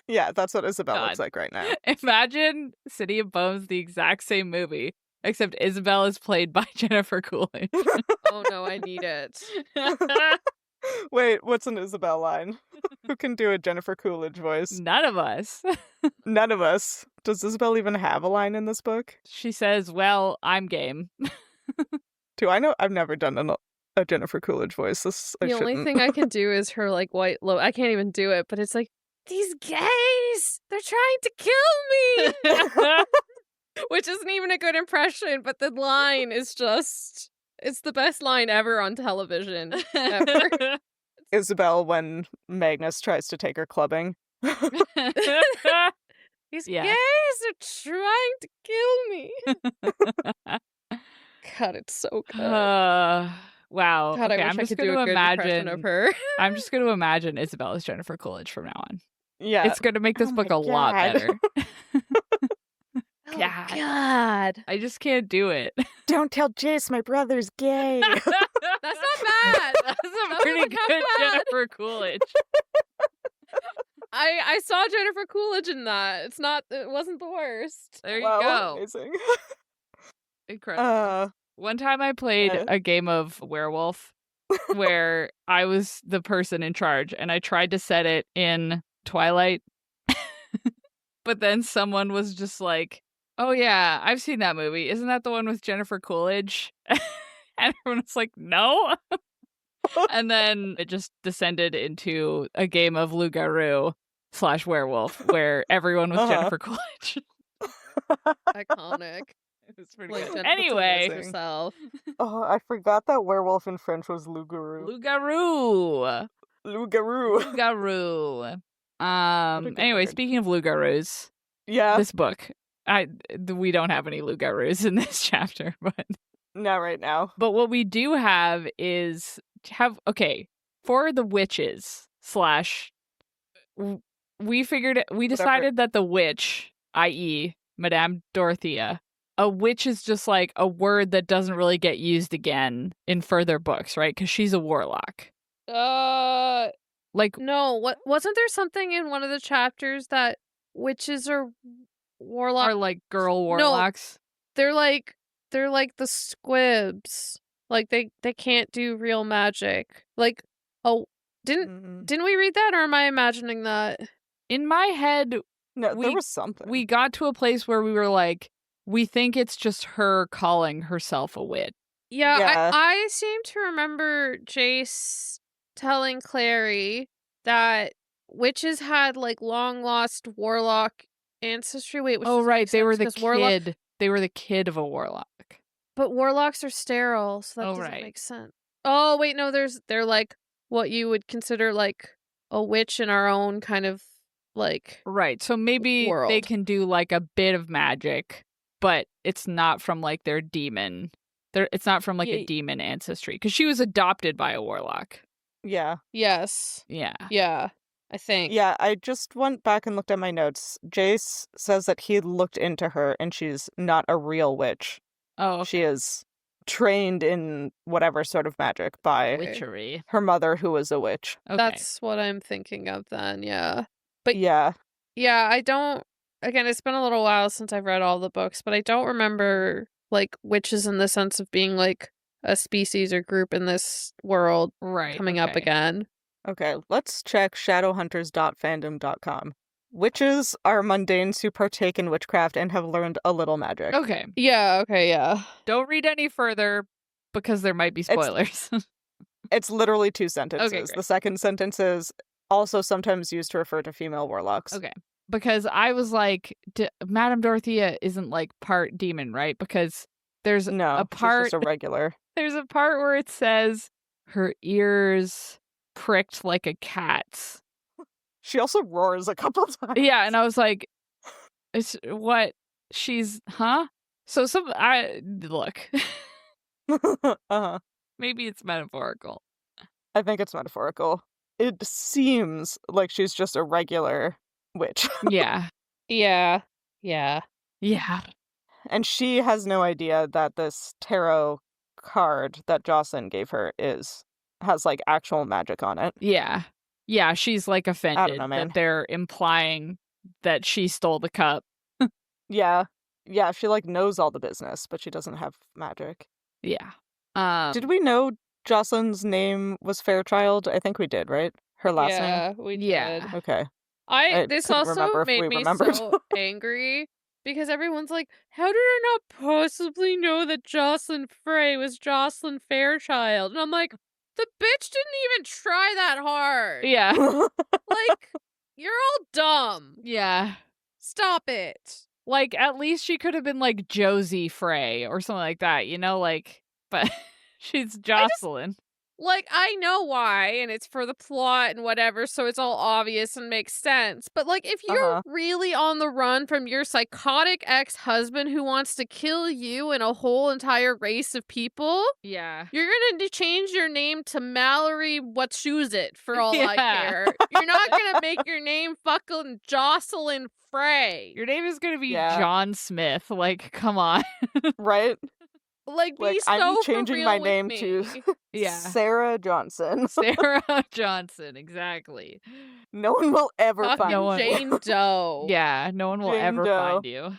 Yeah, that's what Isabelle looks like right now.
Imagine City of Bones, the exact same movie, except Isabelle is played by Jennifer Coolidge.
Oh no, I need it.
Wait, what's an Isabelle line? Who can do a Jennifer Coolidge voice?
None of us.
None of us. Does Isabelle even have a line in this book?
She says, well, I'm game.
Do I know? I've never done a Jennifer Coolidge voice.
The only thing I can do is her like white low. I can't even do it, but it's like, these gays, they're trying to kill me. Which isn't even a good impression, but the line is just, it's the best line ever on television. Ever.
Isabelle when Magnus tries to take her clubbing.
These gays are trying to kill me. God, it's so good.
Wow.
God,
okay,
I wish
I'm
I
just
could
going
do
to
a good impression of her.
I'm just going to imagine Isabelle as Jennifer Coolidge from now on.
Yeah.
It's going to make this book a lot better.
Oh, God.
I just can't do it.
Don't tell Jace my brother's gay.
That's not bad.
That's a pretty good Jennifer Coolidge.
I saw Jennifer Coolidge in that. It wasn't the worst.
There you go.
Amazing.
Incredible. One time I played a game of werewolf where I was the person in charge and I tried to set it in Twilight. But then someone was just like, oh yeah, I've seen that movie. Isn't that the one with Jennifer Coolidge? And everyone was like, no. And then it just descended into a game of loup-garou / werewolf where everyone was Jennifer Coolidge.
Iconic.
It was pretty
Like
good.
Jennifer
Anyway.
Coolidge herself.
Oh, I forgot that werewolf in French was loup-garou.
Loup-garou.
Loup-garou.
Loup-garou. Anyway,
word.
speaking of loup-garous,
Yeah.
this book, we don't have any loup-garous in this chapter, but
Not right now.
But what we do have is for the witches we decided that the witch, i.e. Madame Dorothea, a witch is just like a word that doesn't really get used again in further books, right? Because she's a warlock. Like,
no, what wasn't there something in one of the chapters that witches are warlocks?
Are like girl warlocks?
No, they're like the squibs. Like they can't do real magic. Like, oh, didn't we read that, or am I imagining that?
In my head,
no, there was something.
We got to a place where we were like, we think it's just her calling herself a witch.
Yeah. I seem to remember Jace telling Clary that witches had like long lost warlock ancestry. Wait,
oh right, they were the kid. They were the kid of a warlock.
But warlocks are sterile, so that doesn't make sense. Oh wait, no, they're like what you would consider like a witch in our own kind of like
right. So maybe
world.
They can do like a bit of magic, but it's not from like their demon. It's not from like a demon ancestry because she was adopted by a warlock.
Yeah.
Yes.
Yeah.
Yeah. I think.
Yeah, I just went back and looked at my notes. Jace says that he looked into her and she's not a real witch.
Oh, okay.
She is trained in whatever sort of magic by
witchery.
Her mother, who was a witch.
Okay.
That's what I'm thinking of then, yeah. But
yeah,
I don't, again, it's been a little while since I've read all the books, but I don't remember like witches in the sense of being like a species or group in this world coming up again.
Okay, let's check shadowhunters.fandom.com. Witches are mundanes who partake in witchcraft and have learned a little magic.
Okay.
Yeah, okay, yeah.
Don't read any further because there might be spoilers.
It's literally 2 sentences.
Okay, great.
The second sentence is also sometimes used to refer to female warlocks.
Okay. Because I was like, Madame Dorothea isn't like part demon, right? Because there's a part.
She's just a regular.
There's a part where it says her ears pricked like a cat's.
She also roars a couple times.
Yeah, and I was like, what? She's, huh? So look.
Uh-huh.
Maybe it's metaphorical.
I think it's metaphorical. It seems like she's just a regular witch.
Yeah.
Yeah. Yeah.
Yeah.
And she has no idea that this tarot card that Jocelyn gave her has like actual magic on it.
Yeah. Yeah, she's like offended
I don't know, man.
that they're implying that she stole the cup.
Yeah. Yeah, she like knows all the business, but she doesn't have magic.
Yeah.
Did we know Jocelyn's name was Fairchild? I think we did, right? Her last name?
Yeah, we did.
Yeah.
Okay.
This also made me so angry because everyone's like, how did I not possibly know that Jocelyn Frey was Jocelyn Fairchild? And I'm like, the bitch didn't even try that hard.
Yeah.
Like, you're all dumb.
Yeah.
Stop it.
Like, at least she could have been like Josie Frey or something like that, you know? Like, but she's Jocelyn.
I know why, and it's for the plot and whatever, so it's all obvious and makes sense. But, like, if you're really on the run from your psychotic ex-husband who wants to kill you and a whole entire race of people,
yeah,
you're gonna change your name to Mallory Whatchoose-It, for all I care. You're not gonna make your name fucking Jocelyn Frey.
Your name is gonna be John Smith. Like, come on.
Right?
Like, be so
I'm changing my name
me.
to
Yeah.
Sarah Johnson.
Sarah Johnson, exactly.
No one will ever find
you.
Jane Doe.
Yeah, no one will ever find you.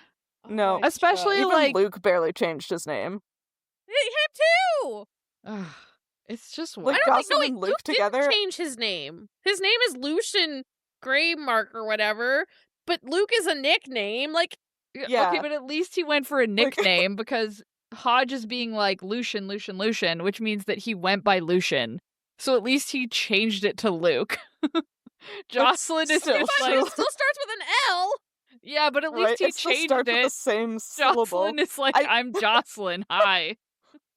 No.
Especially
even
like
Luke barely changed his name.
Him too!
It's just
like
I don't
Jocelyn
think
and Luke
Luke
together.
Didn't change his name. His name is Lucian Greymark or whatever, but Luke is a nickname. Like,
yeah.
Okay, but at least he went for a nickname because Hodge is being like Lucian, which means that he went by Lucian. So at least he changed it to Luke. Jocelyn is
still
just
like, it still starts with an L.
Yeah, but at least he changed
starts
it.
With the same syllable.
Jocelyn is like, I'm Jocelyn. Hi.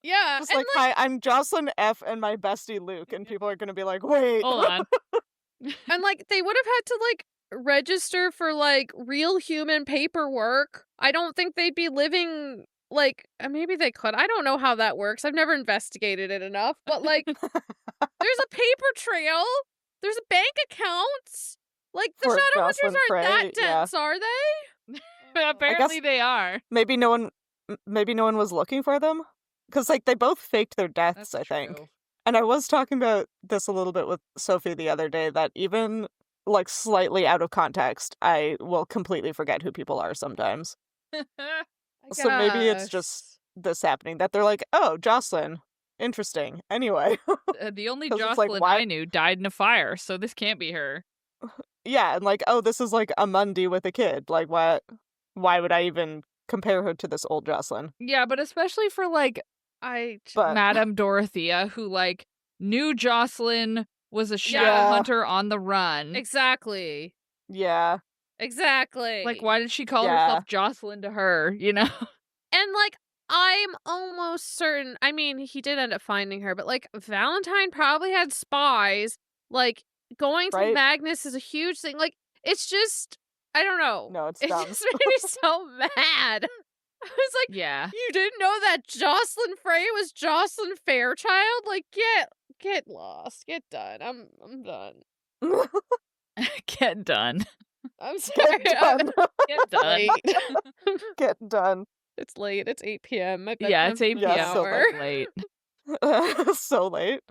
Yeah.
Just like, hi, I'm Jocelyn F and my bestie Luke. And people are going to be like, wait.
Hold on.
And like, they would have had to like register for like real human paperwork. I don't think they'd be living like, maybe they could. I don't know how that works. I've never investigated it enough. But like, there's a paper trail. There's bank accounts. Like, the Shadowhunters aren't that dense, are they?
Apparently they are.
Maybe no one maybe no one was looking for them? Because, like, they both faked their deaths,
That's
I think.
true.
And I was talking about this a little bit with Sophie the other day, that even, like, slightly out of context, I will completely forget who people are sometimes. So maybe it's just this happening, that they're like, oh, Jocelyn. Interesting. Anyway.
The only
'Cause it's
Jocelyn
like, why-
I knew died in a fire, so this can't be her.
Yeah, and like, oh, this is like a Mundy with a kid. Like, why would I even compare her to this old Jocelyn?
Yeah, but especially for, like,
But
Madame Dorothea, who, like, knew Jocelyn was a shadow
Yeah.
hunter on the run.
Exactly.
yeah,
Exactly.
Like, why did she call
Yeah.
herself Jocelyn to her, you know?
And, like, I'm almost certain, I mean, he did end up finding her, but, like, Valentine probably had spies. Like, going to
Right?
Magnus is a huge thing. Like, it's just, I don't know.
No, it's
It
dumb.
just made me so mad. I was like,
Yeah.
you didn't know that Jocelyn Frey was Jocelyn Fairchild? Like, get lost. Get done. I'm done.
Get done.
I'm sorry.
Get done.
Get done.
Late.
Get done.
It's late. It's 8 p.m. My
Yeah,
bedtime's
it's 8
in
p.m.
an
Yeah, so
hour.
late.
So late.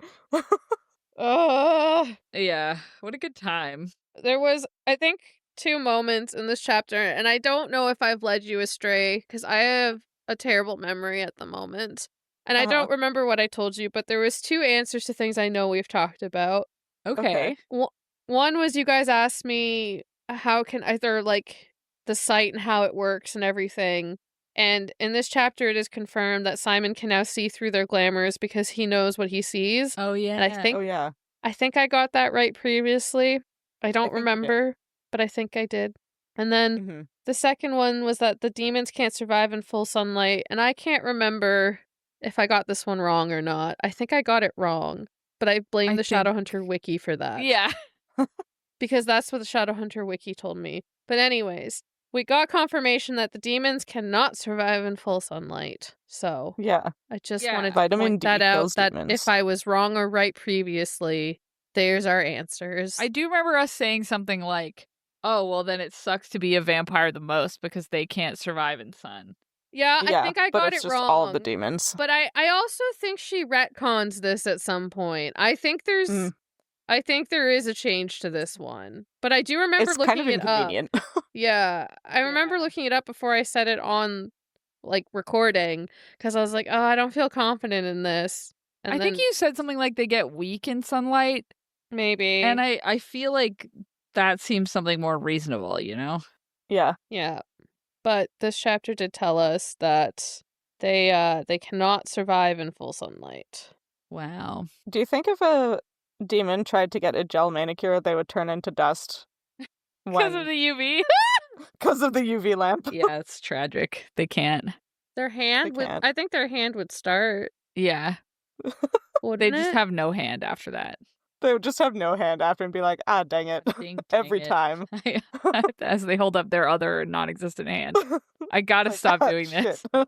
Yeah, what a good time.
There was, I think, 2 moments in this chapter, and I don't know if I've led you astray, because I have a terrible memory at the moment. And I don't remember what I told you, but there was 2 answers to things I know we've talked about.
Okay.
One was you guys asked me how can either, like, the site and how it works and everything. And in this chapter, it is confirmed that Simon can now see through their glamours because he knows what he sees.
Oh, yeah.
And
Oh yeah.
I think I got that right previously. I don't
think you did.
remember, but I think I did. And then
hmm
the second one was that the demons can't survive in full sunlight, and I can't remember if I got this one wrong or not. I think I got it wrong, but I blame
I
the
think-
Shadowhunter wiki for that.
Yeah.
Because that's what the Shadowhunter wiki told me. But anyways, we got confirmation that the demons cannot survive in full sunlight. So
Yeah.
I just
Yeah.
wanted to
Vitamin
point
D
that out,
kills
that
demons.
if I was wrong or right previously, there's our answers.
I do remember us saying something like, oh, well, then it sucks to be a vampire the most because they can't survive in sun.
Yeah,
Yeah,
I think I
but
got
it's
it
just
wrong.
all of the demons.
But I also think she retcons this at some point. I think there's
Mm.
I think there is a change to this one. But I do remember
It's
looking
kind of
it up.
inconvenient.
Yeah, I remember
Yeah.
looking it up before I said it on, like, recording, because I was like, oh, I don't feel confident in this. And
I think you said something like they get weak in sunlight,
maybe.
and I feel like that seems something more reasonable, you know?
Yeah.
Yeah. But this chapter did tell us that they cannot survive in full sunlight.
Wow.
Do you think if a demon tried to get a gel manicure, they would turn into dust?
Because of the UV?
Because of the UV lamp.
Yeah, it's tragic. They can't.
Their hand would,
can't.
I think their hand would start.
Yeah.
Wouldn't
They just
it?
have no hand after that.
They would just have no hand after and be like, ah, dang it.
Dang
Every
it.
time.
As they hold up their other non-existent hand. I gotta
Like,
stop
ah,
doing this.
shit.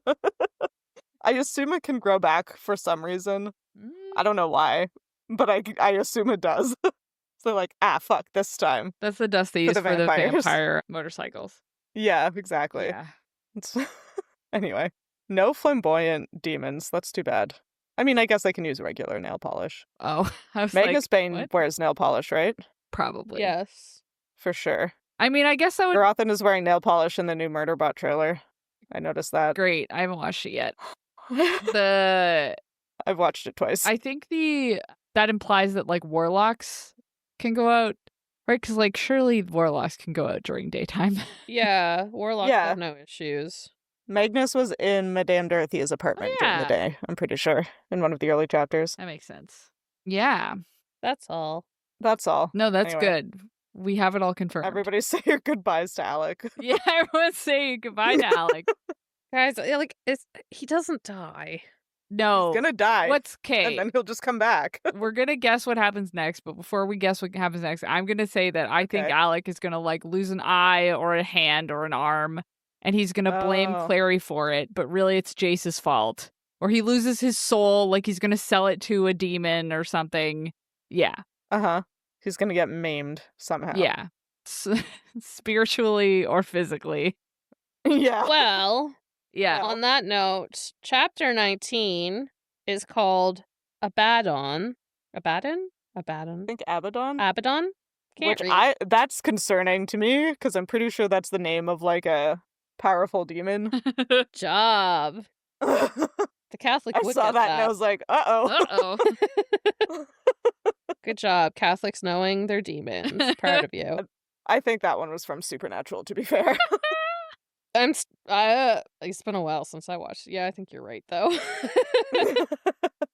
I assume it can grow back for some reason. I don't know why, but I assume it does. So they're like, ah, fuck, this time.
That's the dust they
For
use
the
for the
vampires.
vampire motorcycles.
Yeah, exactly.
Yeah.
It's anyway, no flamboyant demons. That's too bad. I mean, I guess they can use regular nail polish.
Oh, I was
Magnus
like,
Bane
what?
wears nail polish, right?
Probably.
Yes.
For sure.
I mean, I guess that would
Garothan is wearing nail polish in the new Murderbot trailer. I noticed that.
great. I haven't watched it yet. The
I've watched it twice.
I think that implies that like warlocks can go out, right? Because like surely warlocks can go out during daytime.
Yeah, warlocks
Yeah.
have no issues.
Magnus was in Madame Dorothea's apartment during the
yeah.
day, I'm pretty sure, in one of the early chapters.
That makes sense. Yeah.
That's all.
That's all.
No, that's
Anyway.
good. We have it all confirmed.
Everybody say your goodbyes to Alec.
Yeah, everyone's saying goodbye to Alec.
Guys, like, he doesn't die.
No.
He's gonna die.
What's
And
okay?
then he'll just come back.
We're gonna guess what happens next, but before we guess what happens next, I'm gonna say that I think
Okay.
Alec is gonna like lose an eye or a hand or an arm, and he's gonna blame
Oh.
Clary for it, but really it's Jace's fault. Or he loses his soul, like he's gonna sell it to a demon or something. Yeah.
Uh-huh. He's gonna get maimed somehow.
Yeah. Spiritually or physically.
Yeah.
Well,
Yeah.
On that note, chapter 19 is called Abaddon. Abaddon? Abaddon.
I think Abaddon?
Abaddon? Can't
Which
read.
that's concerning to me, because I'm pretty sure that's the name of, like, a powerful demon.
Job. The Catholic
I
would
saw
get
that and I was like, uh-oh.
Uh-oh. Good job, Catholics knowing their demons. Proud of you.
I think that one was from Supernatural, to be fair.
It's been a while since I watched it. Yeah, I think you're right, though.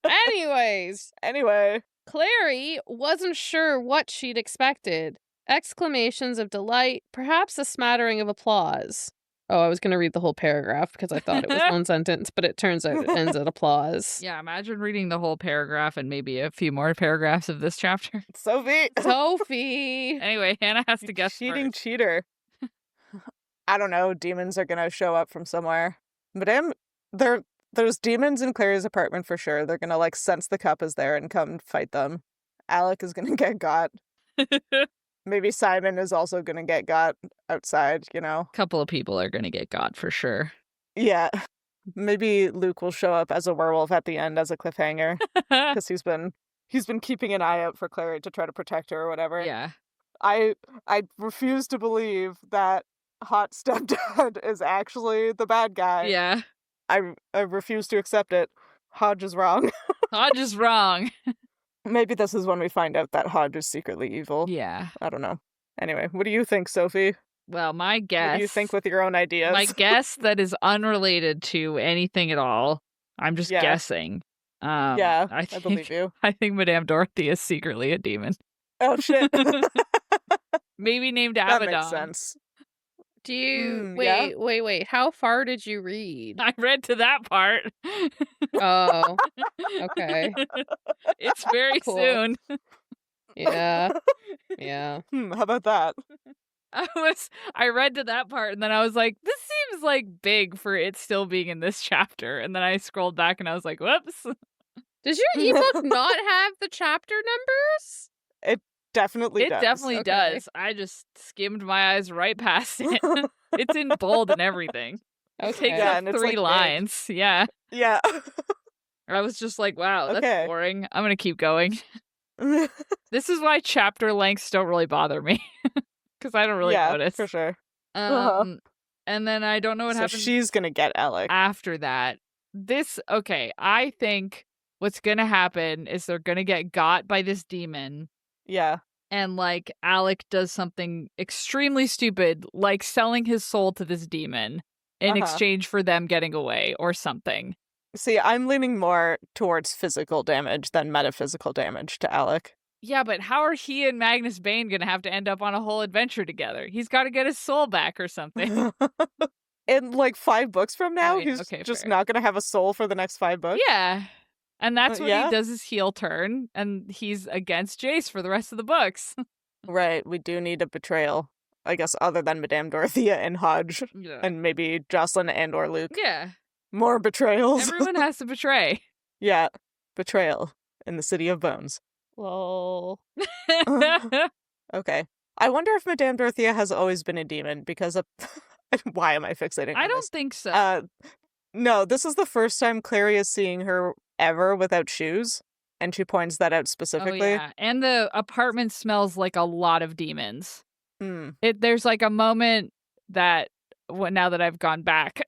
Anyway.
Clary wasn't sure what she'd expected. Exclamations of delight, perhaps a smattering of applause. Oh, I was going to read the whole paragraph because I thought it was one sentence, but it turns out it ends at applause.
Yeah, imagine reading the whole paragraph and maybe a few more paragraphs of this chapter.
Sophie!
Anyway, Hannah has to guess
Cheating
first.
cheater. I don't know, demons are gonna show up from somewhere. Madame, there's demons in Clary's apartment for sure. They're gonna, like, sense the cup is there and come fight them. Alec is gonna get got. Maybe Simon is also gonna get got outside, you know?
A couple of people are gonna get got for sure.
Yeah. Maybe Luke will show up as a werewolf at the end as a cliffhanger. Because he's been keeping an eye out for Clary to try to protect her or whatever.
Yeah.
I refuse to believe that hot stepdad is actually the bad guy.
Yeah.
I refuse to accept it. Hodge is wrong.
Hodge is wrong.
Maybe this is when we find out that Hodge is secretly evil.
Yeah.
I don't know. Anyway, what do you think, Sophie?
Well, my guess...
What do you think with your own ideas?
My guess that is unrelated to anything at all. I'm just guessing.
I believe you.
I think Madame Dorothy is secretly a demon.
Oh, shit.
Maybe named Abaddon.
That makes sense.
Do you... Wait. How far did you read?
I read to that part.
Oh. Okay.
It's very soon.
Yeah. Yeah.
How about that?
I read to that part and then I was like, this seems like big for it still being in this chapter. And then I scrolled back and I was like, whoops.
Does your ebook not have the chapter numbers?
It definitely
does. I just skimmed my eyes right past it. It's in bold and everything. It takes up 3 lines. Big. Yeah.
Yeah.
I was just like, wow, that's boring. I'm going to keep going. This is why chapter lengths don't really bother me. Because I don't really notice.
For sure.
And then I don't know what happens.
So she's going to get Alec.
After that. I think what's going to happen is they're going to get got by this demon.
Yeah.
And, like, Alec does something extremely stupid, like selling his soul to this demon in exchange for them getting away or something.
See, I'm leaning more towards physical damage than metaphysical damage to Alec.
Yeah, but how are he and Magnus Bane going to have to end up on a whole adventure together? He's got to get his soul back or something.
In, like, 5 books from now, he's just not going to have a soul for the next 5 books?
Yeah. And that's when he does his heel turn, and he's against Jace for the rest of the books.
Right, we do need a betrayal. I guess other than Madame Dorothea and Hodge. Yeah. And maybe Jocelyn and or Luke.
Yeah.
More betrayals.
Everyone has to betray.
Yeah. Betrayal in the City of Bones.
Lol.
Okay. I wonder if Madame Dorothea has always been a demon, because of... Why am I fixating on
I don't
this?
think so.
No, this is the first time Clary is seeing her ever without shoes, and she points that out specifically.
Oh, yeah. And the apartment smells like a lot of demons. There's like a moment that, now that I've gone back...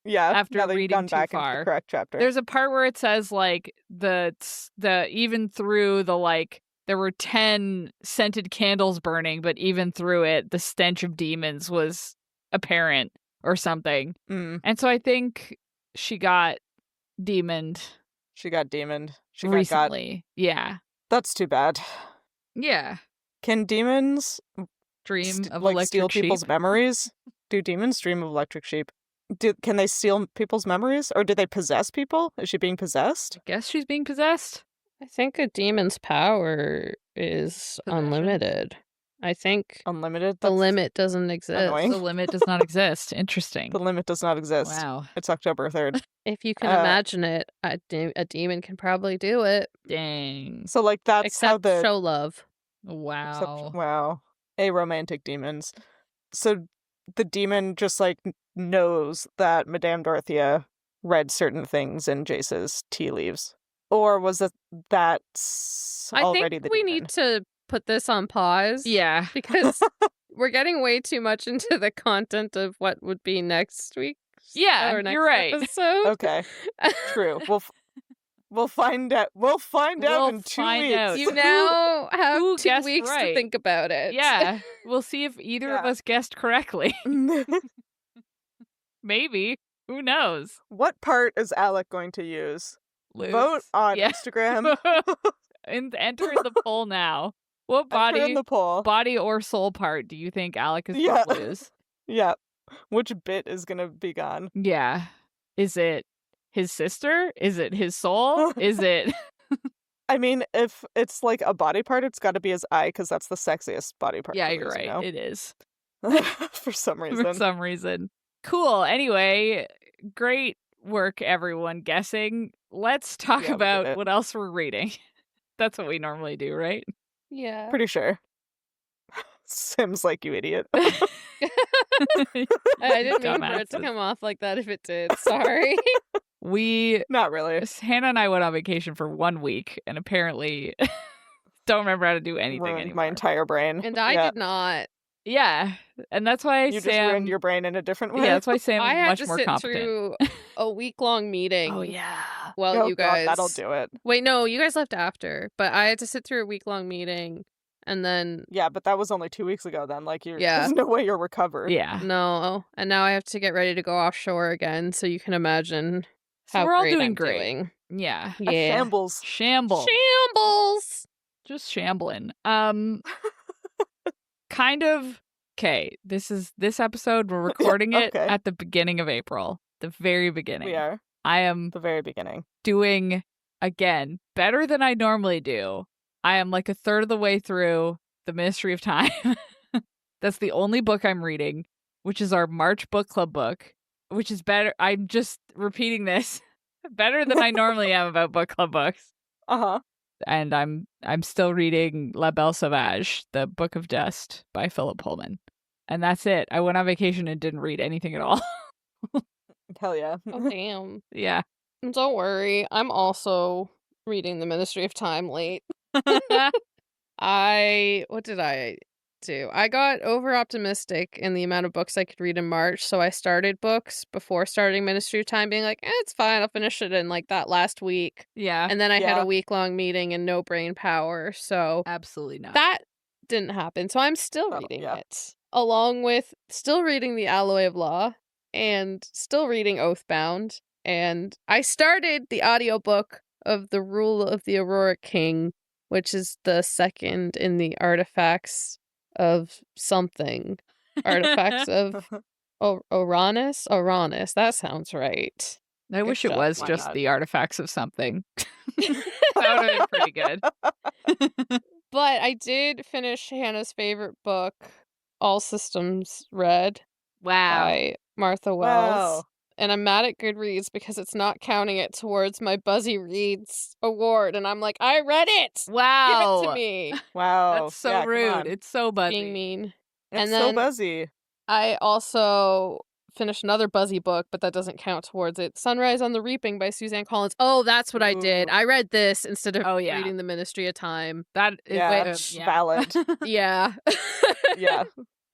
Yeah,
after reading too far,
into the correct chapter.
There's a part where it says like the even through the like there were 10 scented candles burning, but even through it, the stench of demons was apparent or something. And so I think she got demoned.
She got demoned. She
recently. Yeah.
That's too bad.
Yeah.
Can demons
dream of
like
electric
steal
sheep?
people's memories? Do demons dream of electric sheep? Can they steal people's memories, or do they possess people? Is she being possessed?
I guess she's being possessed.
I think a demon's power is unlimited. I think
unlimited.
The limit doesn't exist.
Annoying.
The limit does not exist. Interesting.
The limit does not exist.
Wow.
It's October 3rd.
If you can imagine it, a demon can probably do it.
Dang.
So like that's how the
show love.
Wow.
Wow. Aromantic demons. So the demon just like knows that Madame Dorothea read certain things in Jace's tea leaves. Or was it that's already
I think
the
we
demon?
need to put this on pause.
Yeah.
Because we're getting way too much into the content of what would be next week.
Yeah,
or next
you're right.
episode.
Okay, true. We'll find out. We'll find out in 2 weeks.
Out.
You now have
who
2
guessed
weeks
right?
to think about it.
Yeah, we'll see if either of us guessed correctly. Maybe. Who knows?
What part is Alec going to use?
Lose.
Vote on Instagram.
And enter in the poll now. What
Enter in the poll.
body or soul part do you think Alec is
Yeah.
going to lose?
Yeah. Which bit is going to be gone?
Yeah. Is it his sister? Is it his soul? Is it...
I mean, if it's like a body part, it's got to be his eye, because that's the sexiest body part.
Yeah,
to
you're
lose,
right.
You know?
It is.
For some reason.
For some reason. Cool. Anyway, great work, everyone, guessing. Let's talk about what else we're reading. That's what we normally do, right?
Yeah.
Pretty sure. Sim's like, you idiot.
I didn't mean for it to come off like that if it did. Sorry.
Not really.
Hannah and I went on vacation for 1 week and apparently don't remember how to do anything anymore.
My entire brain.
And I did not.
Yeah. And that's why
you just ruined your brain in a different way.
Yeah, that's why Sam is much more competent.
I had to sit through a week-long meeting.
Oh, yeah.
Well, you guys...
God, that'll do it.
Wait, no, you guys left after. But I had to sit through a week-long meeting. And then...
Yeah, but that was only 2 weeks ago then. Like, there's no way you're recovered.
Yeah.
No. And now I have to get ready to go offshore again. So you can imagine how
we're all
great
doing
I'm
great.
Yeah.
Yeah.
Yeah.
Shambles.
Shambles. Just shambling. Kind of... Okay, this episode, we're recording it at the beginning of April. The very beginning.
We are.
I am...
The very beginning.
Doing, again, better than I normally do. I am like a third of the way through The Ministry of Time. That's the only book I'm reading, which is our March book club book, which is better. I'm just repeating this. Better than I normally am about book club books.
Uh-huh.
And I'm still reading La Belle Sauvage, the Book of Dust by Philip Pullman. And that's it. I went on vacation and didn't read anything at all.
Hell yeah.
Oh, damn.
Yeah.
Don't worry. I'm also reading The Ministry of Time late. What did I do? I got over optimistic in the amount of books I could read in March, so I started books before starting Ministry of Time, being like, it's fine, I'll finish it in like that last week.
Yeah.
And then I had a week-long meeting and no brain power, so
absolutely not.
That didn't happen. So I'm still reading it, along with still reading The Alloy of Law and still reading Oathbound. And I started the audiobook of The Rule of the Aurora King, which is the second in the artifacts of something. Artifacts of Uranus? Uranus, that sounds right.
I wish it was just the artifacts of something. That would have been pretty good.
But I did finish Hannah's favorite book, All Systems Red.
Wow.
By Martha Wells.
Wow.
And I'm mad at Goodreads because it's not counting it towards my Buzzy Reads award. And I'm like, I read it!
Wow.
Give it to me.
Wow.
That's so rude. It's so buzzy.
Being mean.
It's so buzzy.
I also finished another Buzzy book, but that doesn't count towards it. Sunrise on the Reaping by Suzanne Collins. Oh, that's what I did. I read this instead of reading The Ministry of Time.
That is
valid.
Yeah.
Yeah.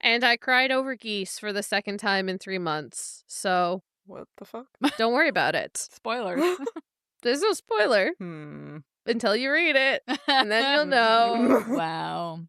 And I cried over Geese for the second time in 3 months. So...
What the fuck?
Don't worry about it.
Spoiler.
There's no spoiler. Until you read it. And then you'll know.
Wow.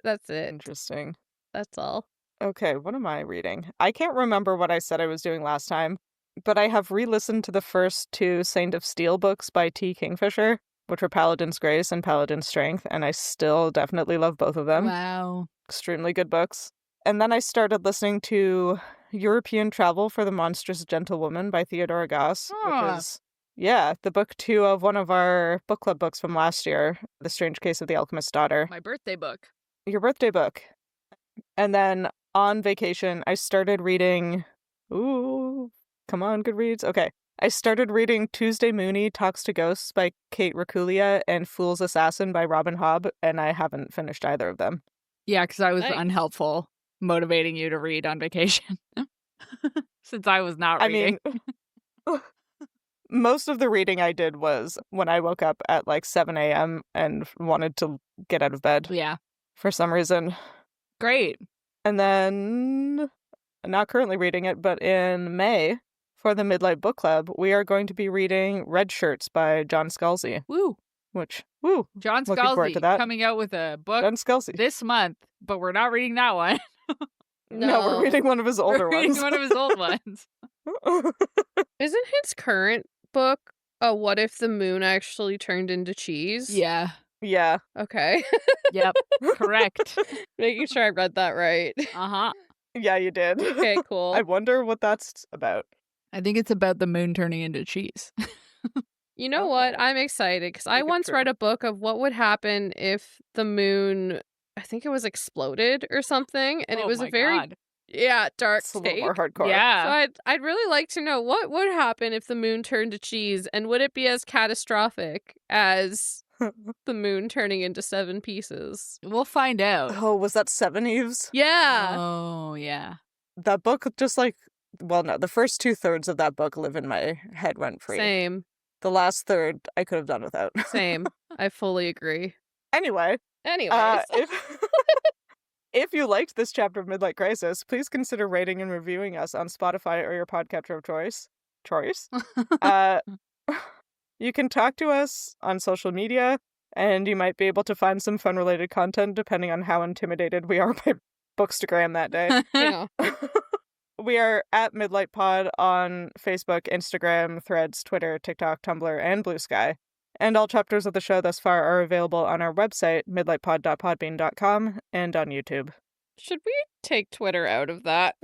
That's it.
Interesting.
That's all.
Okay, what am I reading? I can't remember what I said I was doing last time, but I have re-listened to the first 2 Saint of Steel books by T. Kingfisher, which were Paladin's Grace and Paladin's Strength, and I still definitely love both of them.
Wow.
Extremely good books. And then I started listening to European Travel for the Monstrous Gentlewoman by Theodora Goss, which is, the book 2 of one of our book club books from last year, The Strange Case of the Alchemist's Daughter.
My birthday book.
Your birthday book. And then on vacation, I started reading... Ooh, come on, Goodreads. Okay. I started reading Tuesday Mooney Talks to Ghosts by Kate Rakulia and Fool's Assassin by Robin Hobb, and I haven't finished either of them.
Yeah, because I was unhelpful motivating you to read on vacation. Since I was not reading.
I mean, most of the reading I did was when I woke up at like 7 a.m. and wanted to get out of bed.
Yeah.
For some reason.
Great.
And then, not currently reading it, but in May, for the Midlight Book Club, we are going to be reading Red Shirts by John Scalzi.
Woo.
Looking
John
forward to
Scalzi
that.
coming out with a book
John Scalzi.
this month, but we're not reading that one.
No, we're reading one of his older
we're reading
ones.
one of his old ones.
Isn't his current book What If the Moon Actually Turned into Cheese?
Yeah.
Yeah.
Okay.
Yep. Correct.
Making sure I read that right.
Uh-huh.
Yeah, you did.
Okay, cool.
I wonder what that's about.
I think it's about the moon turning into cheese.
You know what? I'm excited because I once read a book of what would happen if the moon, I think it was exploded or something, and it was a very dark
It's a
take.
little more hardcore.
Yeah.
So I'd really like to know what would happen if the moon turned to cheese, and would it be as catastrophic as the moon turning into 7 pieces?
We'll find out.
Oh, was that Seven Eves?
Yeah.
Oh, yeah.
That book just like, well, no, the first 2/3 of that book live in my head rent free.
Same.
The last third I could have done without.
Same. I fully agree.
Anyways. If you liked this chapter of Midlight Crisis, please consider rating and reviewing us on Spotify or your podcatcher of choice. You can talk to us on social media, and you might be able to find some fun-related content depending on how intimidated we are by Bookstagram that day.
Yeah.
We are at Midlight Pod on Facebook, Instagram, Threads, Twitter, TikTok, Tumblr, and Blue Sky. And all chapters of the show thus far are available on our website, midlightpod.podbean.com, and on YouTube.
Should we take Twitter out of that?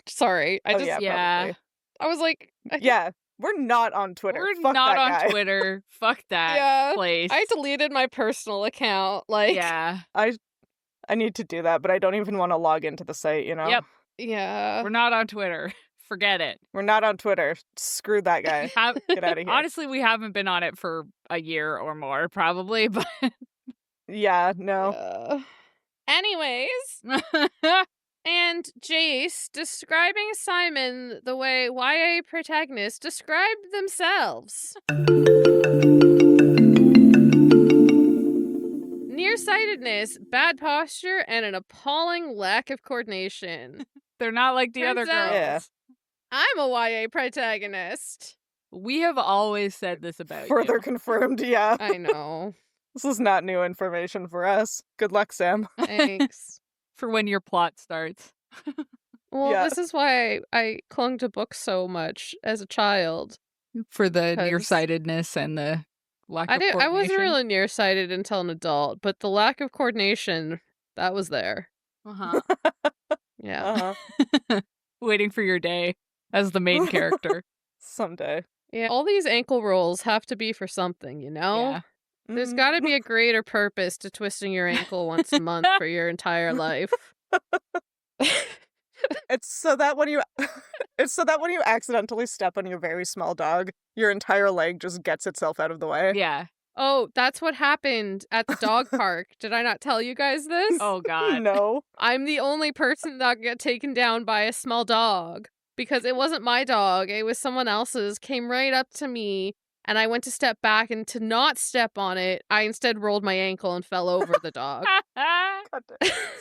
Sorry.
Yeah.
I was like...
Yeah, we're not on Twitter.
We're
Fuck
not
that
on
guy.
Twitter. Fuck that place.
I deleted my personal account. Like,
yeah.
I need to do that, but I don't even want to log into the site, you know?
Yep.
Yeah.
We're not on Twitter. Forget it.
We're not on Twitter. Screw that guy. Get out of here.
Honestly, we haven't been on it for a year or more, probably, but...
Yeah, no.
Anyways. And Jace describing Simon the way YA protagonists describe themselves. Nearsightedness, bad posture, and an appalling lack of coordination.
They're not like the other girls.
Yeah.
I'm a YA protagonist.
We have always said this about
Further
you.
confirmed, yeah.
I know.
This is not new information for us. Good luck, Sam.
Thanks.
For when your plot starts.
Well,
Yeah.
this is why I clung to books so much as a child.
For the
'Cause
nearsightedness and the lack of coordination.
I wasn't really nearsighted until an adult, but the lack of coordination, that was there.
Uh-huh.
Yeah.
Waiting for your day as the main character.
Someday.
Yeah. All these ankle rolls have to be for something, you know?
Yeah.
There's got to be a greater purpose to twisting your ankle once a month for your entire life.
It's so that when you accidentally step on your very small dog, your entire leg just gets itself out of the way.
Yeah.
Oh, that's what happened at the dog park. Did I not tell you guys this?
Oh, God.
No.
I'm the only person that got taken down by a small dog because it wasn't my dog. It was someone else's. Came right up to me and I went to step back, and to not step on it, I instead rolled my ankle and fell over the dog.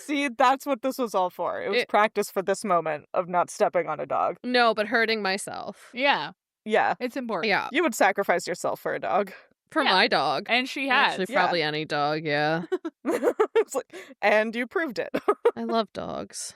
See, that's what this was all for. It was practice for this moment of not stepping on a dog.
No, but hurting myself.
Yeah.
Yeah.
It's important.
Yeah.
You would sacrifice yourself for a dog.
For my dog.
And she has.
Actually, probably any dog, yeah.
It's like, and you proved it.
I love dogs.